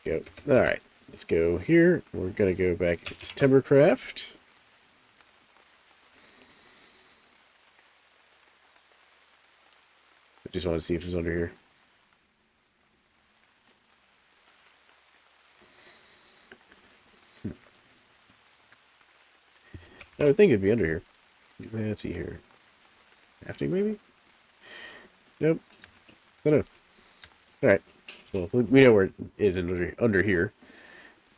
Go. Alright, let's go here. We're gonna go back to Timbercraft. I just want to see if it's under here. I would think it'd be under here. Let's see here. Crafting, maybe? Nope. I don't know. Alright. Well, we know where it is under here.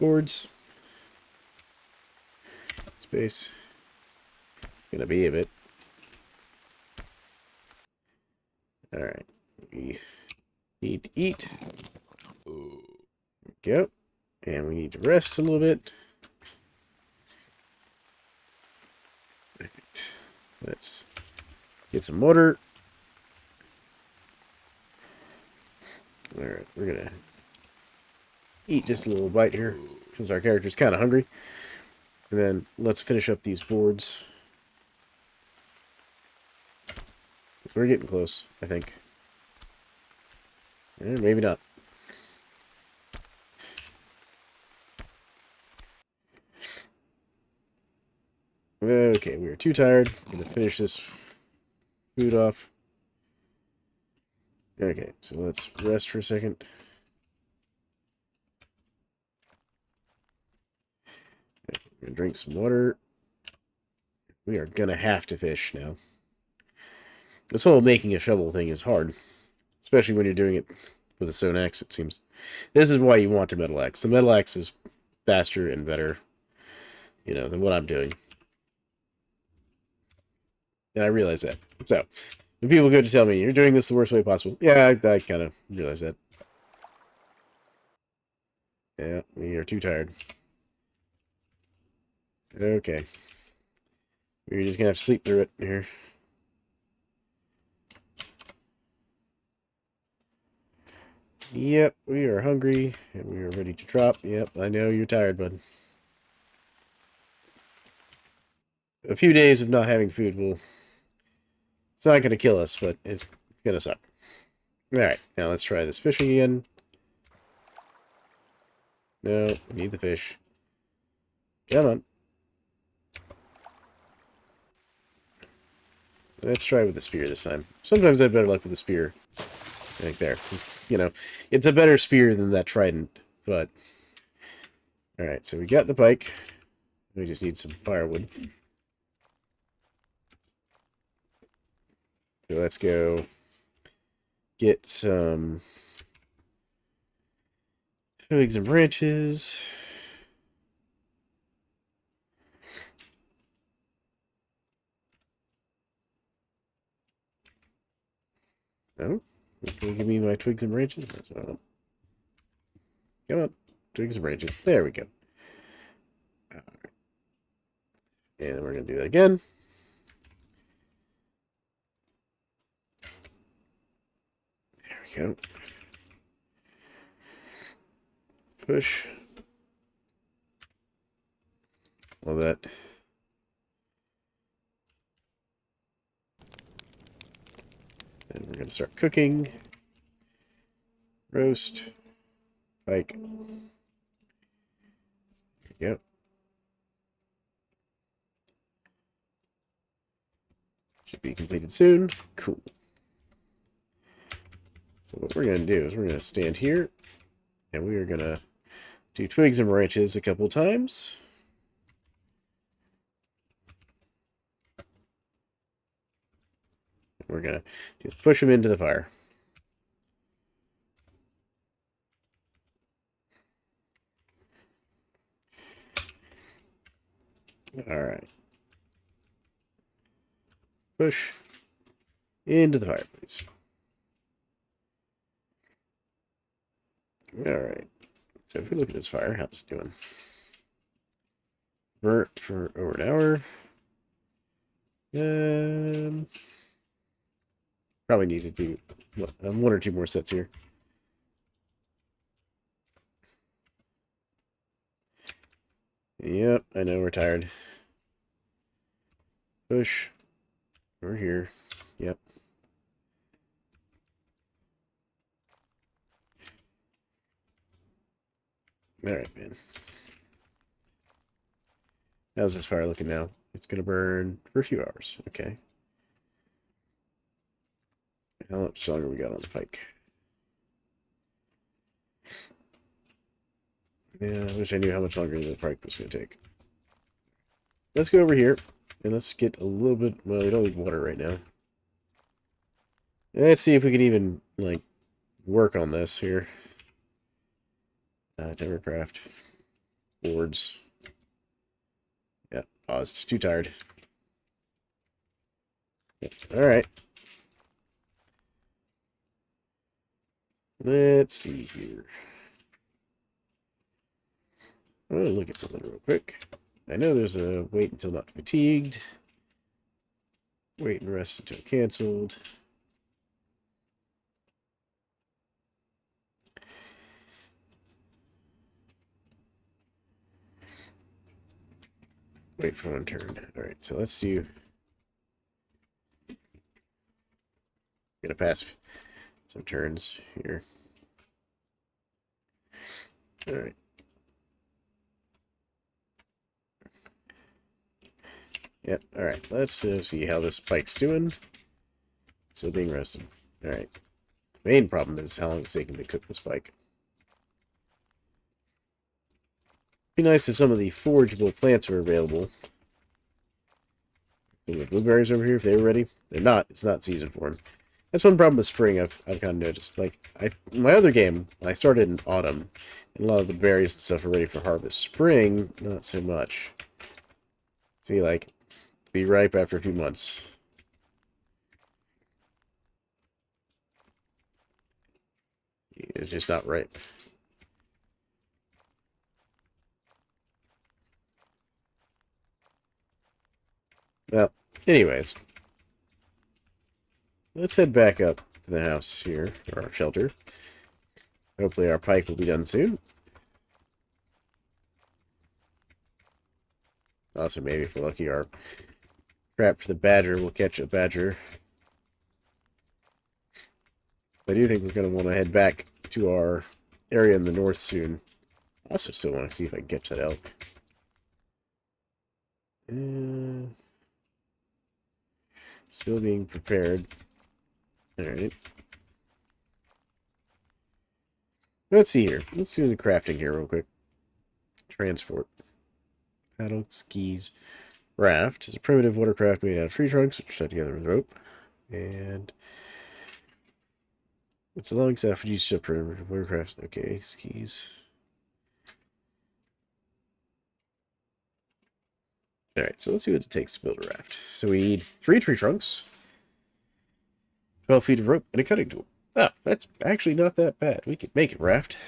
Boards. Space. Gonna be a bit. Alright. We need to eat. There we go. And we need to rest a little bit. Let's get some water. Alright, we're gonna eat just a little bite here, because our character's kind of hungry. And then let's finish up these boards. We're getting close, I think. Maybe not. Okay, we are too tired. I'm gonna finish this food off. Okay, so let's rest for a second. We're gonna drink some water. We are gonna have to fish now. This whole making a shovel thing is hard, especially when you're doing it with a stone axe, it seems. This is why you want a metal axe. The metal axe is faster and better, than what I'm doing. And I realize that. So, when people go to tell me, you're doing this the worst way possible, yeah, I kind of realize that. Yeah, we are too tired. Okay. We're just gonna have to sleep through it here. Yep, we are hungry, and we are ready to drop. Yep, I know you're tired, bud. A few days of not having food will... It's not gonna kill us, but it's gonna suck. Alright, now let's try this fishing again. No, we need the fish. Come on. Let's try with the spear this time. Sometimes I have better luck with the spear. Like there. It's a better spear than that trident, but... Alright, so we got the pike. We just need some firewood. So let's go get some twigs and branches. No? Can you give me my twigs and branches? Come on. Twigs and branches. There we go. Right. And then we're going to do that again. There we go. Push. All that. And we're going to start cooking. Roast. Pike. There we go. Should be completed soon. Cool. So what we're going to do is we're going to stand here. And we are going to do twigs and branches a couple times. We're going to just push them into the fire. Alright. Push into the fire, please. Alright. So if we look at this fire, how's it doing? Burnt for over an hour. Probably need to do one or two more sets here. Yep, I know we're tired. Push. We're here. Yep. Alright, man. How's this fire looking now? It's going to burn for a few hours. Okay. How much longer we got on the pike? Yeah, I wish I knew how much longer the pike was going to take. Let's go over here, and let's get a little bit... Well, we don't need water right now. Let's see if we can even, work on this here. Timbercraft. Boards. Yeah, paused. Too tired. Alright. Let's see here. I'm going to look at something real quick. I know there's a wait until not fatigued. Wait and rest until canceled. Wait for one turn. Alright, so let's do... Gonna pass some turns here. Alright. Yep, alright. Let's see how this pike's doing. Still being roasted. Alright. Main problem is how long it's taking to cook this pike. Be nice if some of the forageable plants were available. The blueberries over here, if they were ready. They're not. It's not season for them. That's one problem with spring I've kind of noticed. Like, my other game, I started in autumn, and a lot of the berries and stuff are ready for harvest. Spring, not so much. See, like, be ripe after a few months. It's just not ripe. Well, anyways. Let's head back up to the house here, or our shelter. Hopefully our pike will be done soon. Also, maybe if we're lucky, our trap for the badger will catch a badger. I do think we're going to want to head back to our area in the north soon. I also still want to see if I can catch that elk. Still being prepared. Alright. Let's see here. Let's do the crafting here real quick. Transport. Paddle, skis, raft. Is a primitive watercraft made out of tree trunks, which are set together with rope. And it's a long staff used to primitive watercraft. Okay, skis. Alright, so let's see what it takes to build a raft. So we need 3 tree trunks, 12 feet of rope, and a cutting tool. Ah, that's actually not that bad. We could make a raft.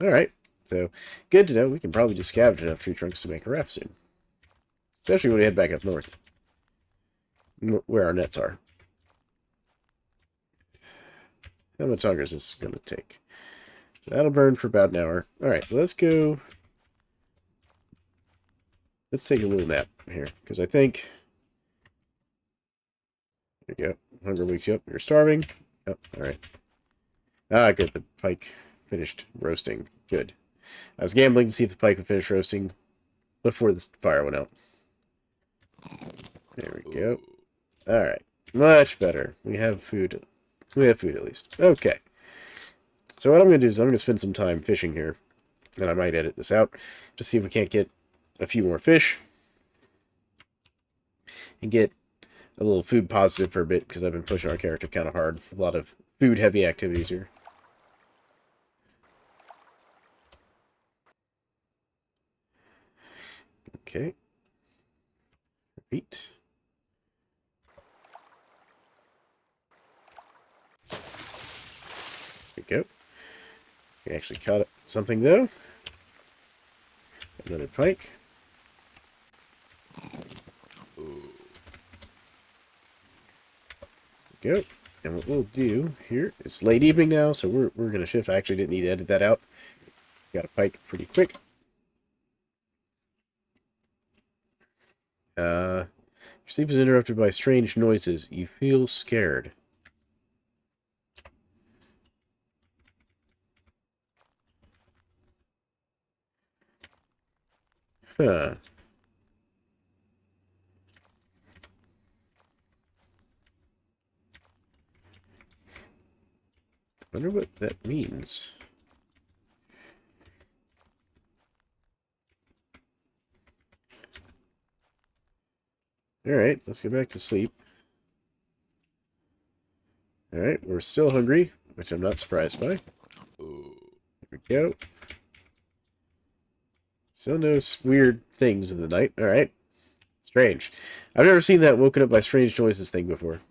Alright, so good to know. We can probably just scavenge enough tree trunks to make a raft soon. Especially when we head back up north, where our nets are. How much longer is this going to take? So that'll burn for about an hour. Alright, let's go. Let's take a little nap here, because I think... There you go. Hunger wakes you up. You're starving. Oh, alright. Ah, good. The pike finished roasting. Good. I was gambling to see if the pike would finish roasting before the fire went out. There we go. Alright. Much better. We have food. We have food at least. Okay. So what I'm going to do is I'm going to spend some time fishing here. And I might edit this out. Just see if we can't get a few more fish. And get a little food positive for a bit. Because I've been pushing our character kind of hard. A lot of food heavy activities here. Okay. Repeat. There we go. We actually caught something though. Another pike. There we go. And what we'll do here, it's late evening now, so we're gonna shift. I actually didn't need to edit that out. Got a pike pretty quick. Your sleep is interrupted by strange noises. You feel scared. Huh. Wonder what that means. Alright, let's get back to sleep. Alright, we're still hungry, which I'm not surprised by. There we go. Still no weird things in the night. Alright. Strange. I've never seen that woken up by strange noises thing before.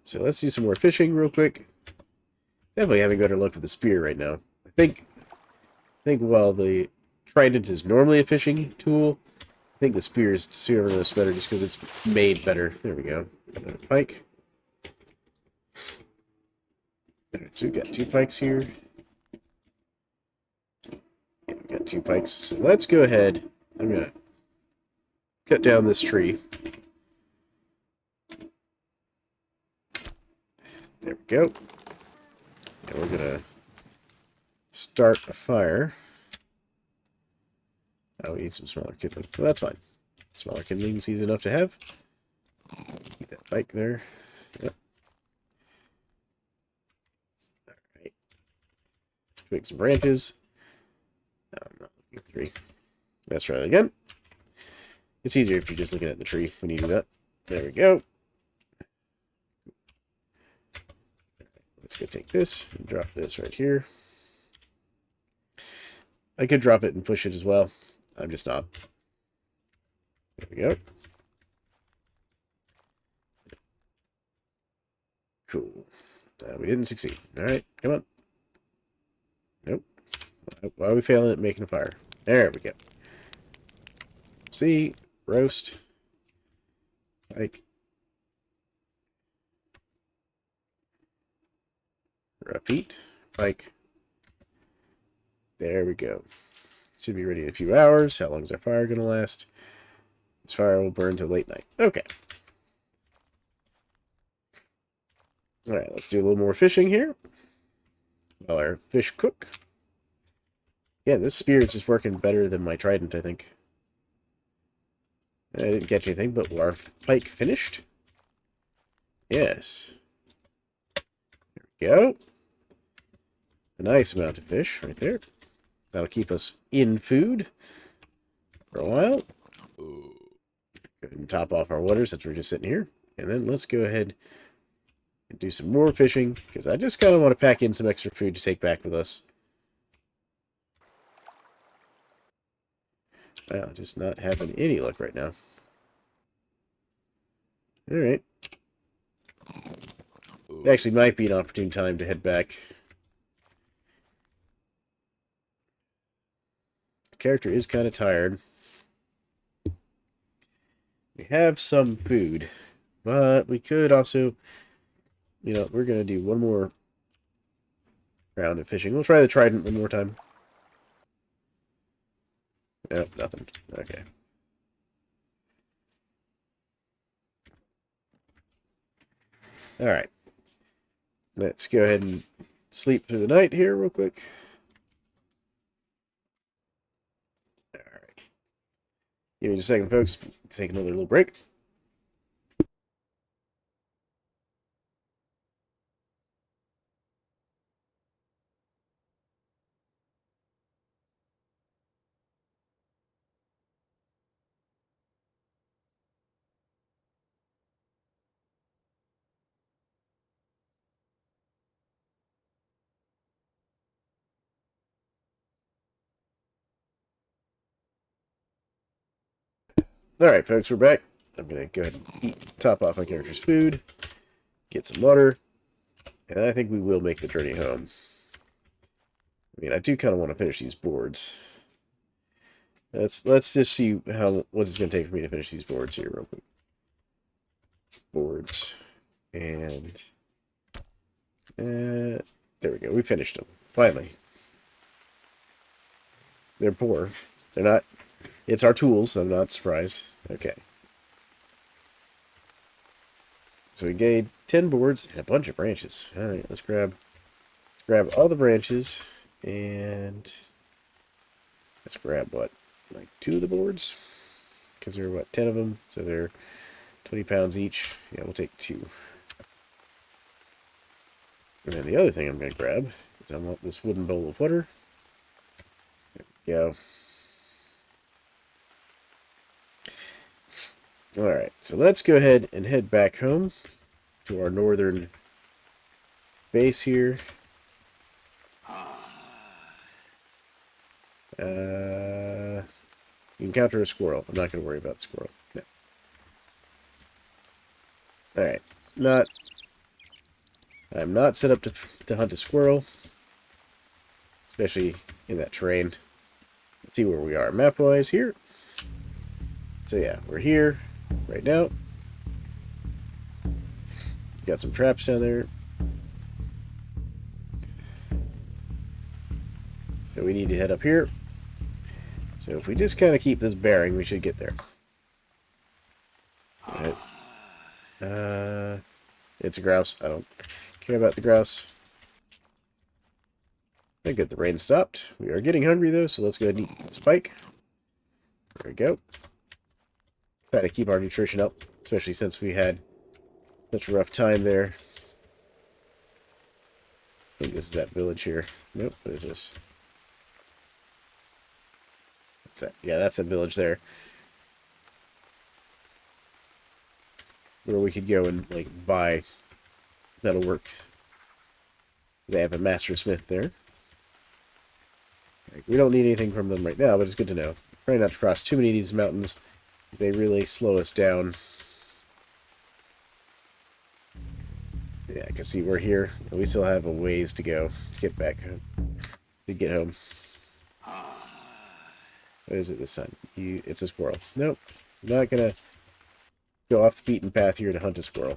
So let's do some more fishing real quick. Definitely having better luck with the spear right now. I think while the trident is normally a fishing tool, I think the spear is serving us better just because it's made better. There we go. Another pike. Alright, so we've got 2 pikes here. Yeah, we got 2 pikes. So let's go ahead. I'm going to cut down this tree. There we go. And we're gonna start a fire. Oh, we need some smaller kindling. Well, that's fine. Smaller kindling's easy enough to have. Keep that bike there. Yep. Alright. Twig some branches. No, I'm not looking at the tree. Let's try that again. It's easier if you're just looking at the tree when you do that. There we go. Let's go take this and drop this right here. I could drop it and push it as well. I'm just not. There we go. Cool. We didn't succeed. Alright, come on. Nope. Why are we failing at making a fire? There we go. See? Roast. Like. Repeat. Like. There we go. Should be ready in a few hours. How long is our fire going to last? This fire will burn till late night. Okay. Alright, let's do a little more fishing here. While our fish cook. Yeah, this spear is just working better than my trident, I think. I didn't catch anything, but our pike finished. Yes. There we go. A nice amount of fish right there. That'll keep us in food for a while. Go ahead and top off our water since we're just sitting here. And then let's go ahead and do some more fishing, because I just kind of want to pack in some extra food to take back with us. Wow, just not having any luck right now. Alright. Actually, might be an opportune time to head back. The character is kind of tired. We have some food, but we could also, you know, we're going to do one more round of fishing. We'll try the trident one more time. Nope, nothing. Okay. Alright. Let's go ahead and sleep through the night here real quick. Alright. Give me just a second, folks. Take another little break. Alright, folks, we're back. I'm going to go ahead and top off my character's food, get some water, and I think we will make the journey home. I mean, I do kind of want to finish these boards. Let's just see what it's going to take for me to finish these boards here real quick. Boards. And there we go. We finished them. Finally. They're poor. They're not... It's our tools, so I'm not surprised. Okay. So we gained 10 boards and a bunch of branches. Alright, let's grab all the branches, and let's grab, what, like 2 of the boards? Because there are, what, 10 of them, so they're 20 pounds each. Yeah, we'll take 2. And then the other thing I'm going to grab is I want this wooden bowl of water. There we go. Alright, so let's go ahead and head back home to our northern base here. You encounter a squirrel. I'm not going to worry about the squirrel. No. Alright, I'm not set up to hunt a squirrel, especially in that terrain. Let's see where we are map-wise here. So yeah, we're here right now. Got some traps down there. So we need to head up here. So if we just kind of keep this bearing, we should get there. Alright. It's a grouse. I don't care about the grouse. Okay, good. The rain stopped. We are getting hungry, though, so let's go ahead and eat this pike. There we go. Try to keep our nutrition up, especially since we had such a rough time there. I think this is that village here. Nope, what is this? What's that? Yeah, that's that village there. Where we could go and, like, buy metalwork. They have a master smith there. Like, we don't need anything from them right now, but it's good to know. Try not to cross too many of these mountains. They really slow us down. Yeah, I can see we're here. We still have a ways to go to get back home. To get home. What is it this time? It's a squirrel. Nope. I'm not gonna go off the beaten path here to hunt a squirrel.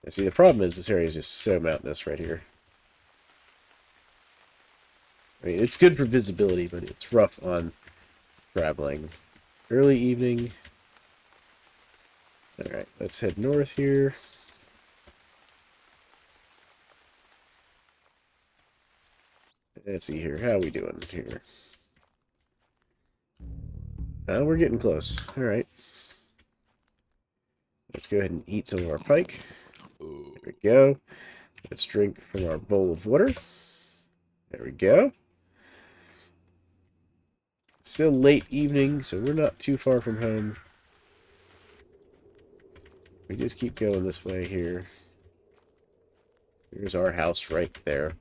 And see, the problem is this area is just so mountainous right here. I mean, it's good for visibility, but it's rough on traveling. Early evening. Alright, let's head north here. Let's see here. How are we doing here? We're getting close. Alright. Let's go ahead and eat some of our pike. There we go. Let's drink from our bowl of water. There we go. Still late evening, so we're not too far from home. We just keep going this way here. Here's our house right there.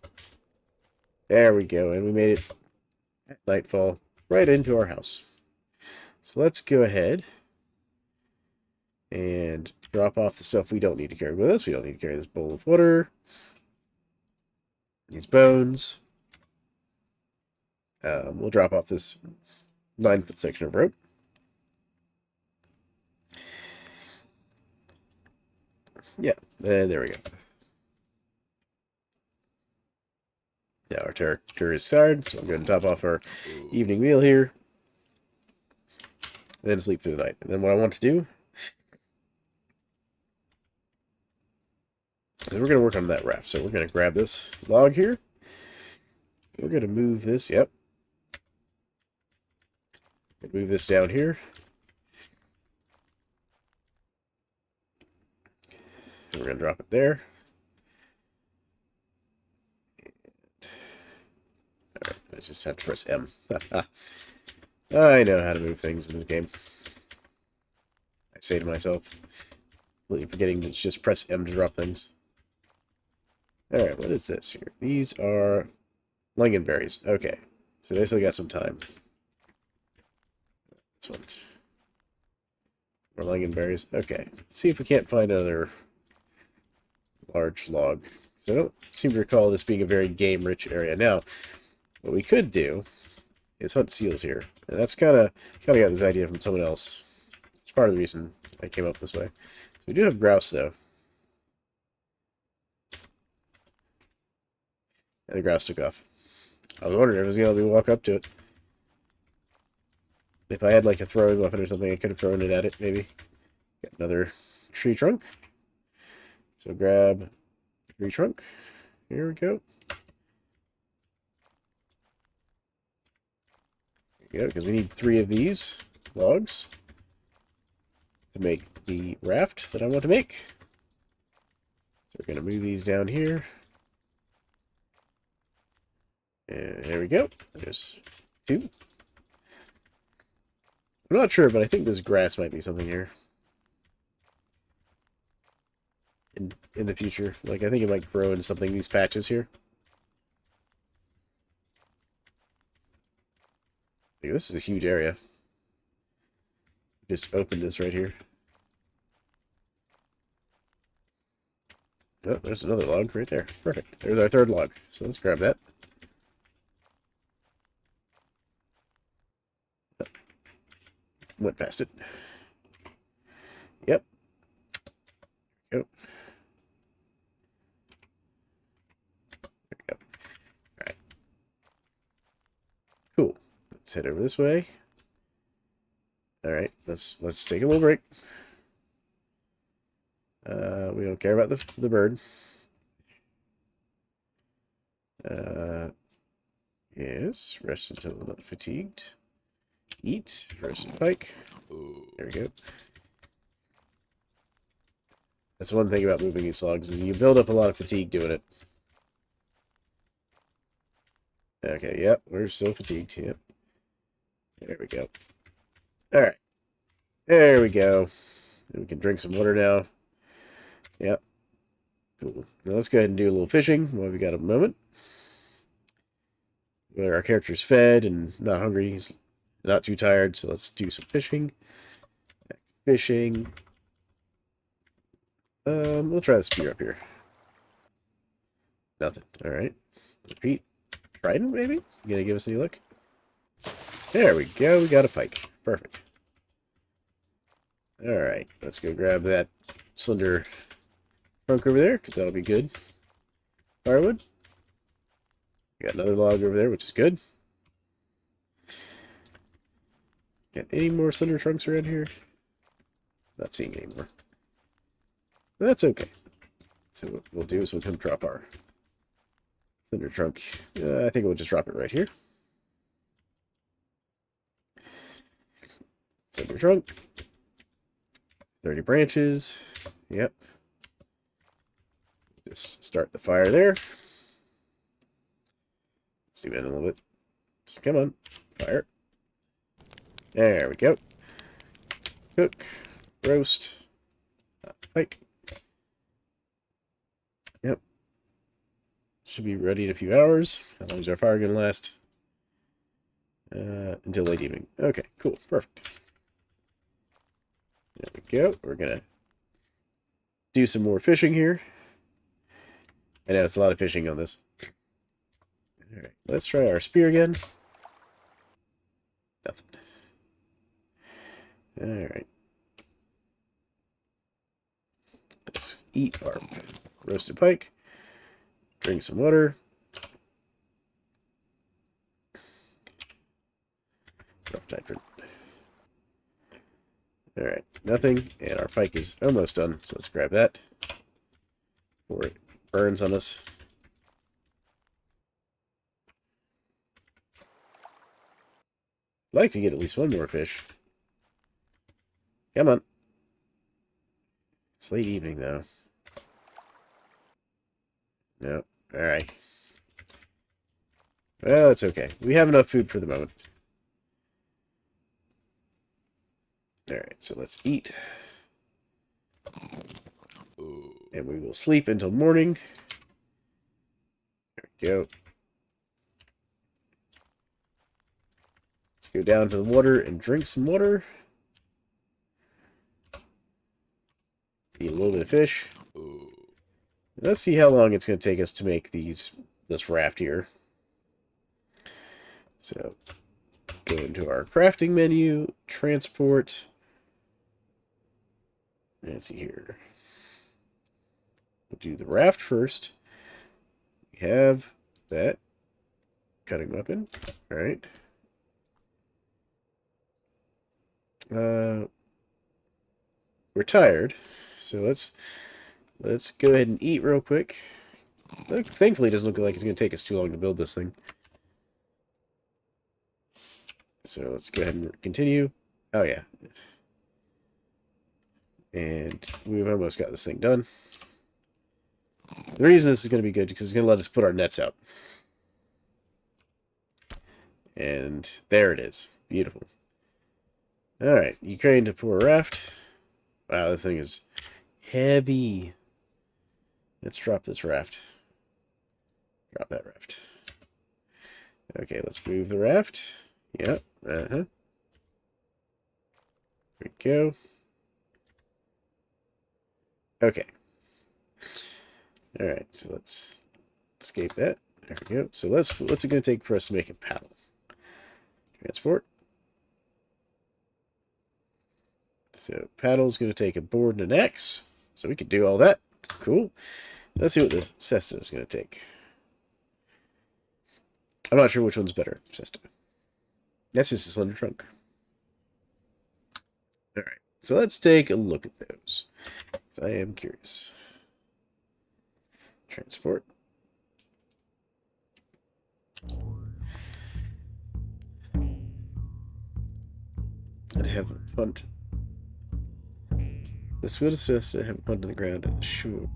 There we go, and we made it at nightfall right into our house. So let's go ahead and drop off the stuff we don't need to carry with us. We don't need to carry this bowl of water, these bones. We'll drop off this 9-foot section of rope. Yeah, and there we go. Now our character is tired, so I'm going to top off our evening meal here. And then sleep through the night. And then what I want to do is we're going to work on that raft. So we're going to grab this log here. We're going to move this, yep. Move this down here. And we're going to drop it there. Alright, I just have to press M. I know how to move things in this game. I say to myself, completely forgetting to just press M to drop things. Alright, what is this here? These are lingonberries. Okay, so they still got some time. This one. More lingonberries. Okay, let's see if we can't find another large log. So I don't seem to recall this being a very game-rich area. Now, what we could do is hunt seals here. And that's kind of got this idea from someone else. It's part of the reason I came up this way. So we do have grouse, though. And the grouse took off. I was wondering if I was going to be able to walk up to it. If I had, like, a throwing weapon or something, I could have thrown it at it, maybe. Got another tree trunk. So grab the tree trunk. Here we go. There we go, because we need 3 of these logs to make the raft that I want to make. So we're going to move these down here. And there we go. There's 2. I'm not sure, but I think this grass might be something here. In the future. Like, I think it might grow into something, these patches here. Like, this is a huge area. Just opened this right here. Oh, there's another log right there. Perfect. There's our 3rd log. So let's grab that. Oh, went past it. Yep. There we go. There we go. Alright. Cool. Let's head over this way. Alright, let's take a little break. We don't care about the bird. Yes, rest until not fatigued. Eat, roasted pike. There we go. That's one thing about moving these logs, is you build up a lot of fatigue doing it. Okay, yep, we're still fatigued, yep. There we go. Alright. There we go. We can drink some water now. Yep. Cool. Now let's go ahead and do a little fishing while we got a moment. Where our character's fed and not hungry. He's not too tired, so let's do some fishing. Fishing. We'll try the spear up here. Nothing. Alright. Repeat. Trident, maybe? You gonna give us any luck? There we go. We got a pike. Perfect. Alright. Let's go grab that slender trunk over there, because that'll be good. Firewood. We got another log over there, which is good. Got any more slender trunks around here? Not seeing any more. But that's okay. So what we'll do is we'll come drop our slender trunk. I think we'll just drop it right here. Slender trunk. 30 branches. Yep. Just start the fire there. Zoom in a little bit. Just come on. Fire. There we go. Cook. Roast. Pike. Yep. Should be ready in a few hours. How long is our fire going to last? Until late evening. Okay, cool. Perfect. There we go. We're going to do some more fishing here. I know it's a lot of fishing on this. Alright, let's try our spear again. Nothing. Alright. Let's eat our roasted pike. Drink some water. Rough hydrant. Alright, nothing. And our pike is almost done, so let's grab that before it burns on us. I'd like to get at least one more fish. Come on. It's late evening, though. No. Alright. Well, it's okay. We have enough food for the moment. Alright, so let's eat. And we will sleep until morning. There we go. Let's go down to the water and drink some water. Eat a little bit of fish. Let's see how long it's going to take us to make this raft here. So, go into our crafting menu, transport. Let's see here. We'll do the raft first. We have that cutting weapon. All right. We're tired, so let's go ahead and eat real quick. Thankfully, it doesn't look like it's going to take us too long to build this thing. So let's go ahead and continue. Oh yeah. And we've almost got this thing done. The reason this is going to be good because it's going to let us put our nets out. And there it is. Beautiful. Alright, you crane to pour a raft. Wow, this thing is heavy. Let's drop this raft. Drop that raft. Okay, let's move the raft. Yep. There we go. Okay. Alright, so let's escape that. There we go. So what's it going to take for us to make a paddle? Transport. So paddle's going to take a board and an axe. So we could do all that. Cool. Let's see what the cesta is going to take. I'm not sure which one's better, cesta. That's just a slender trunk. Alright, so let's take a look at those. I am curious. Transport. And have a punt. This will assist and have a punt to the ground at the shore.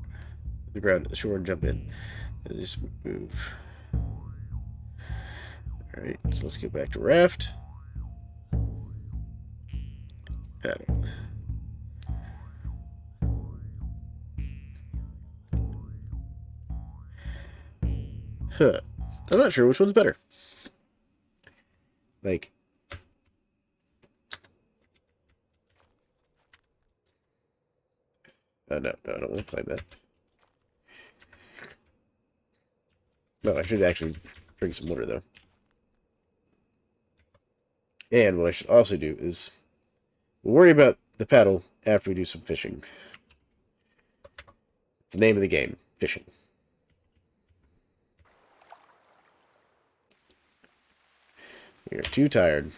The ground at the shore and jump in. And just move. Alright, so let's go back to raft. Paddle. Huh. I'm not sure which one's better. Like, oh no, I don't want to climb that. No, I should actually drink some water though. And what I should also do is worry about the paddle after we do some fishing. It's the name of the game, fishing. We are too tired.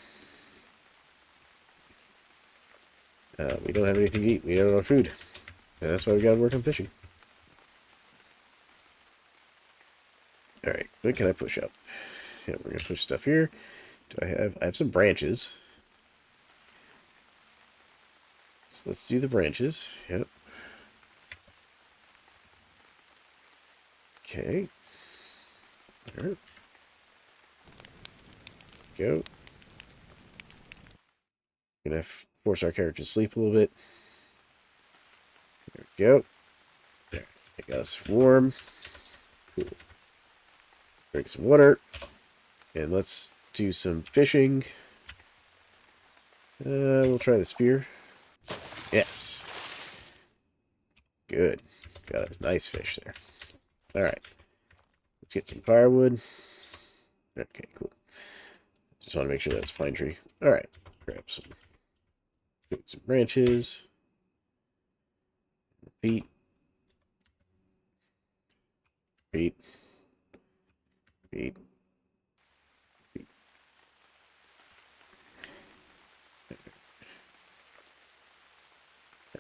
We don't have anything to eat. We don't have food. And that's why we gotta work on fishing. Alright, what can I push up? Yeah, we're gonna push stuff here. I have some branches. So let's do the branches. Yep. Okay. Alright. Go. Gonna force our character to sleep a little bit. There we go. There. It got us warm. Cool. Drink some water. And let's do some fishing. We'll try the spear. Yes. Good. Got a nice fish there. Alright. Let's get some firewood. Okay, cool. Just want to make sure that's pine tree. Alright. Grab some branches. Feet. Feet. Feet. Feet.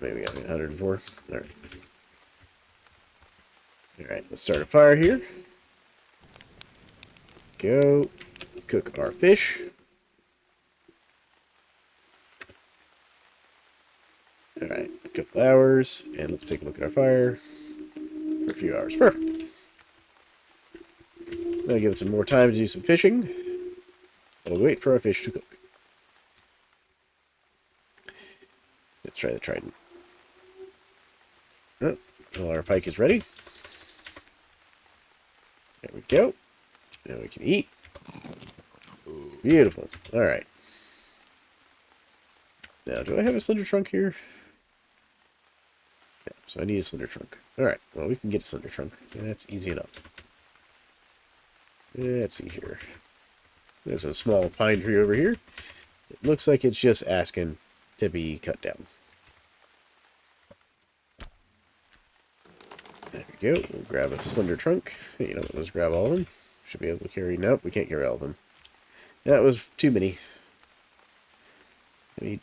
Maybe we got 104. Alright. Alright, let's start a fire here. Go. Cook our fish. Alright, a couple hours, and let's take a look at our fire for a few hours. Perfect. That'll give it some more time to do some fishing. We'll wait for our fish to cook. Let's try the trident. Oh, well, our pike is ready. There we go. Now we can eat. Beautiful. Alright. Now, do I have a slender trunk here? Yeah, so I need a slender trunk. Alright, well, we can get a slender trunk. That's easy enough. Let's see here. There's a small pine tree over here. It looks like it's just asking to be cut down. There we go. We'll grab a slender trunk. You know, let's grab all of them. Should be able to carry... Nope, we can't carry all of them. That was too many. Let me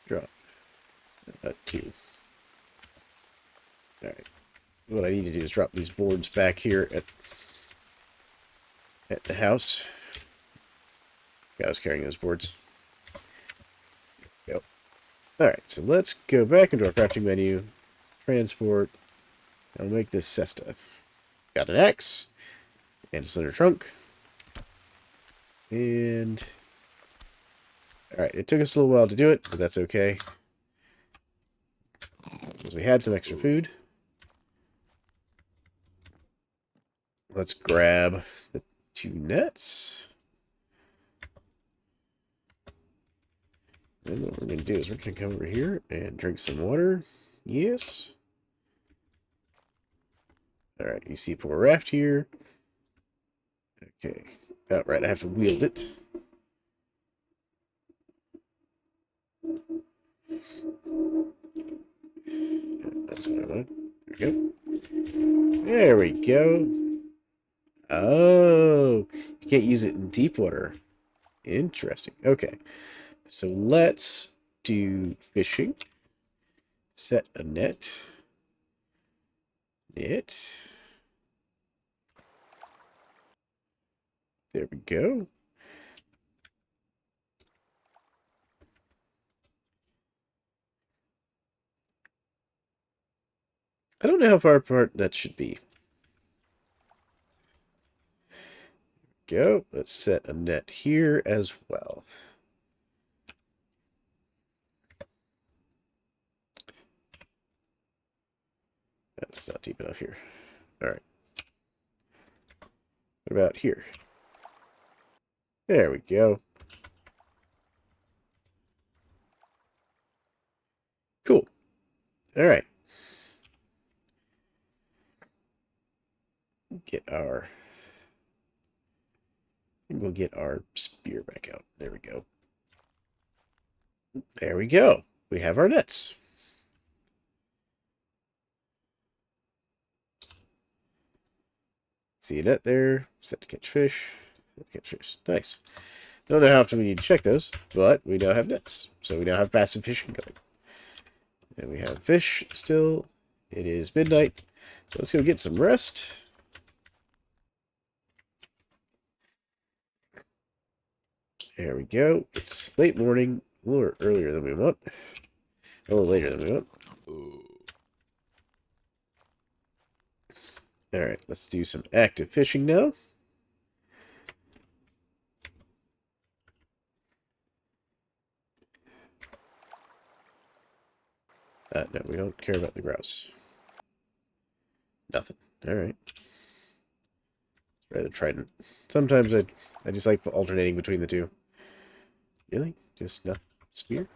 drop 2. Alright. What I need to do is drop these boards back here at the house. Yeah, I was carrying those boards. Go. Alright, so let's go back into our crafting menu. Transport. I'll make this cesta. Got an axe. And a slender trunk. And... Alright, it took us a little while to do it, but that's okay. Because we had some extra food. Let's grab the 2 nets. And what we're going to do is we're going to come over here and drink some water. Yes. Alright, you see poor raft here. Okay. Oh, right, I have to wield it. That's what I want. There we go. There we go. Oh, you can't use it in deep water. Interesting. Okay. So let's do fishing. Set a net. it. There we go. I don't know how far apart that should be. Go. Let's set a net here as well. That's not deep enough here. All right. What about here? There we go. Cool. All right. Get our... We'll get our spear back out. There we go. There we go. We have our nets. See a net there. Set to catch fish. Set to catch fish. Nice. Don't know how often we need to check those, but we now have nets. So we now have passive fishing going. And we have fish still. It is midnight. So let's go get some rest. There we go. It's late morning. A little earlier than we want. A little later than we want. Alright, let's do some active fishing now. No, we don't care about the grouse. Nothing. Alright. Rather trident. Sometimes I just like alternating between the two. Really? Just no spear?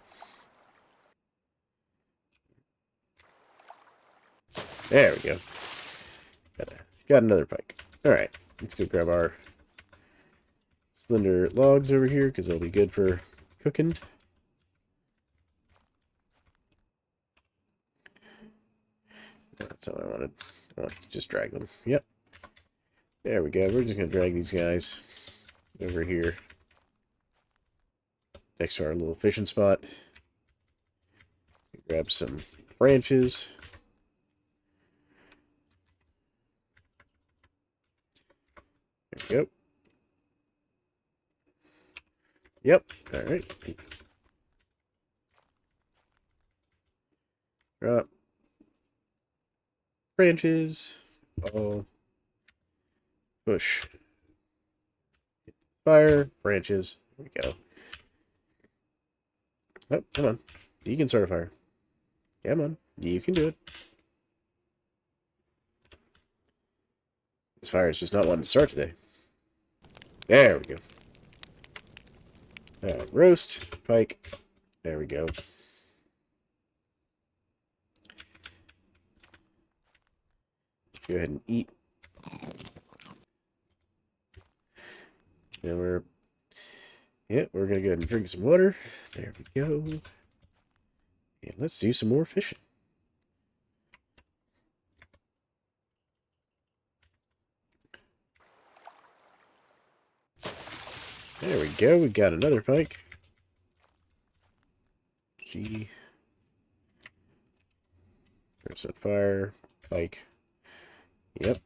There we go. Got another pike. Alright, let's go grab our slender logs over here, because they'll be good for cooking. That's all I wanted. Oh, just drag them. Yep. There we go. We're just going to drag these guys over here next to our little fishing spot. Grab some branches. There we go. Yep. All right. Drop branches. Oh. Push. Fire. Branches. There we go. Oh, come on. You can start a fire. Come on. You can do it. This fire is just not wanting to start today. There we go. Roast. Pike. There we go. Let's go ahead and eat. And we're going to go ahead and drink some water. There we go. And let's do some more fishing. There we go. We got another pike. G. There's that fire. Pike. Yep.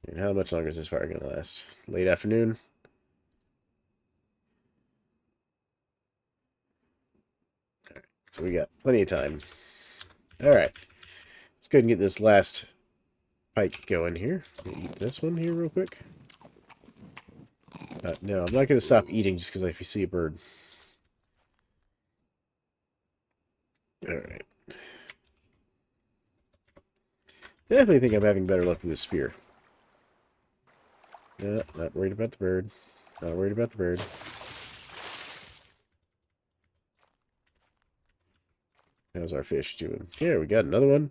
And how much longer is this fire going to last? Late afternoon? Alright, so we got plenty of time. Alright. Let's go ahead and get this last pike going here. Eat this one here real quick. No, I'm not going to stop eating just because I see a bird. Alright. Definitely think I'm having better luck with this spear. No, not worried about the bird. Not worried about the bird. How's our fish doing? Here, we got another one.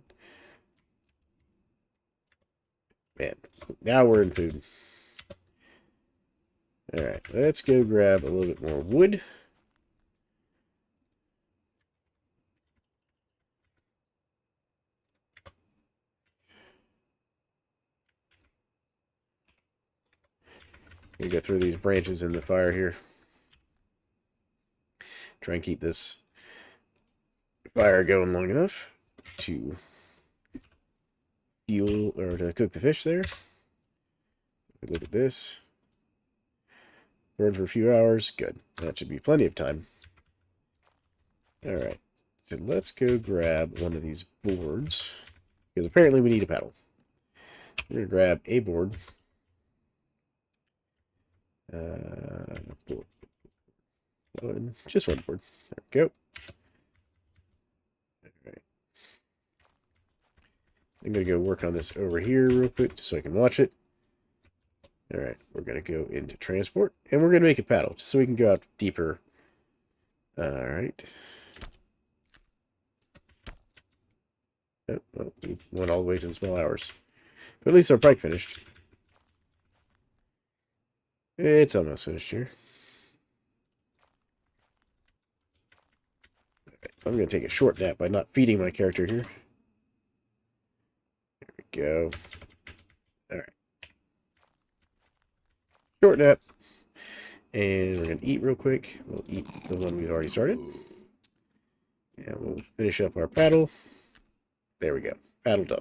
Man, now we're in food. Alright, let's go grab a little bit more wood. We go through these branches in the fire here. Try and keep this fire going long enough to fuel or to cook the fish there. Look at this. Burn for a few hours. Good. That should be plenty of time. Alright. So let's go grab one of these boards. Because apparently we need a paddle. We're going to grab a board. Board. Just one board. There we go. Alright. I'm going to go work on this over here real quick just so I can watch it. Alright, we're going to go into transport. And we're going to make a paddle just so we can go out deeper. Alright. Oh, well, we went all the way to the small hours. But at least our pike finished. It's almost finished here. Alright, so I'm going to take a short nap by not feeding my character here. There we go. Alright. Short nap. And we're going to eat real quick. We'll eat the one we've already started. And we'll finish up our paddle. There we go. Paddle done.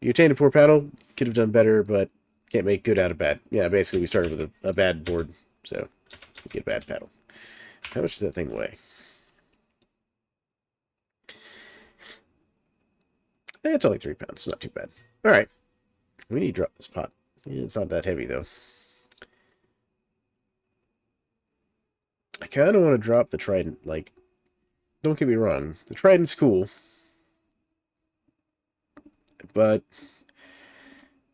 You obtained a poor paddle. Could have done better, but can't make good out of bad. Yeah, basically we started with a bad board, so we get a bad paddle. How much does that thing weigh? It's only 3 pounds. It's not too bad. All right. We need to drop this pot. It's not that heavy, though. I kind of want to drop the trident. Like, don't get me wrong. The trident's cool. But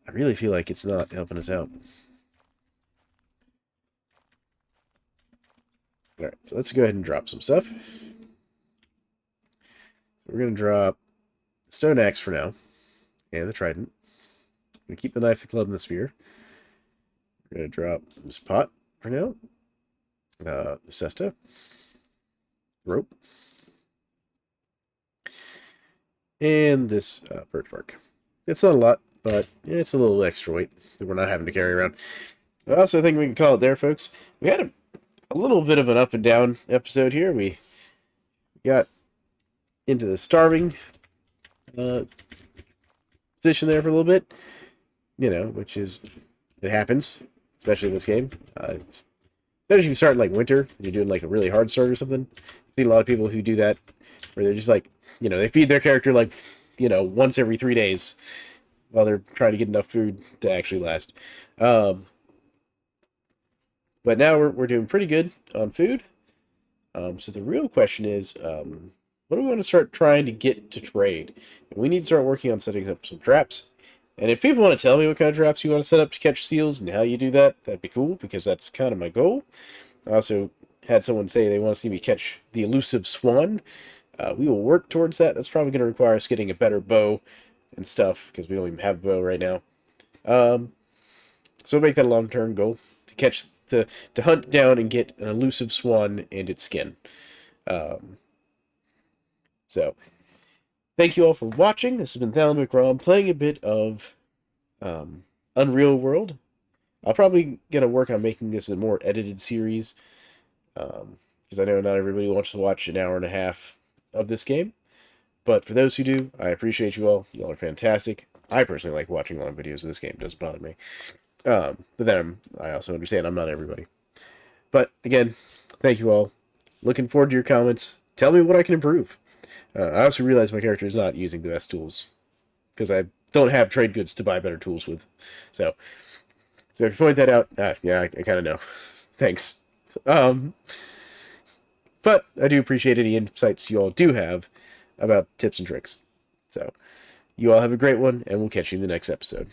I really feel like it's not helping us out. Alright, so let's go ahead and drop some stuff. So we're going to drop the stone axe for now. And the trident. We're going to keep the knife, the club, and the spear. We're going to drop this pot for now. The cesta. Rope. And this birch bark. It's not a lot, but it's a little extra weight that we're not having to carry around. I also think we can call it there, folks. We had a little bit of an up and down episode here. We got into the starving position there for a little bit, you know, which is, it happens, especially in this game. Especially if you start in like winter, you're doing like a really hard start or something. I've seen a lot of people who do that, where they're just like, you know, they feed their character like, you know, once every 3 days while they're trying to get enough food to actually last. But now we're doing pretty good on food. So the real question is, what do we want to start trying to get to trade? And we need to start working on setting up some traps. And if people want to tell me what kind of traps you want to set up to catch seals and how you do that, that'd be cool, because that's kind of my goal. I also had someone say they want to see me catch the elusive swan. We will work towards that. That's probably going to require us getting a better bow and stuff, because we don't even have a bow right now. So we'll make that a long-term goal, to catch, to hunt down and get an elusive swan and its skin. So, thank you all for watching. This has been Thalen McRom playing a bit of Unreal World. I'll probably going to work on making this a more edited series, because I know not everybody wants to watch an hour and a half of this game. But for those who do, I appreciate you all. You all are fantastic. I personally like watching long videos of this game. It doesn't bother me. But then I also understand I'm not everybody. But again, thank you all. Looking forward to your comments. Tell me what I can improve. I also realize my character is not using the best tools, because I don't have trade goods to buy better tools with. So if you point that out, yeah, I kind of know. Thanks. But I do appreciate any insights you all do have about tips and tricks. So you all have a great one, and we'll catch you in the next episode.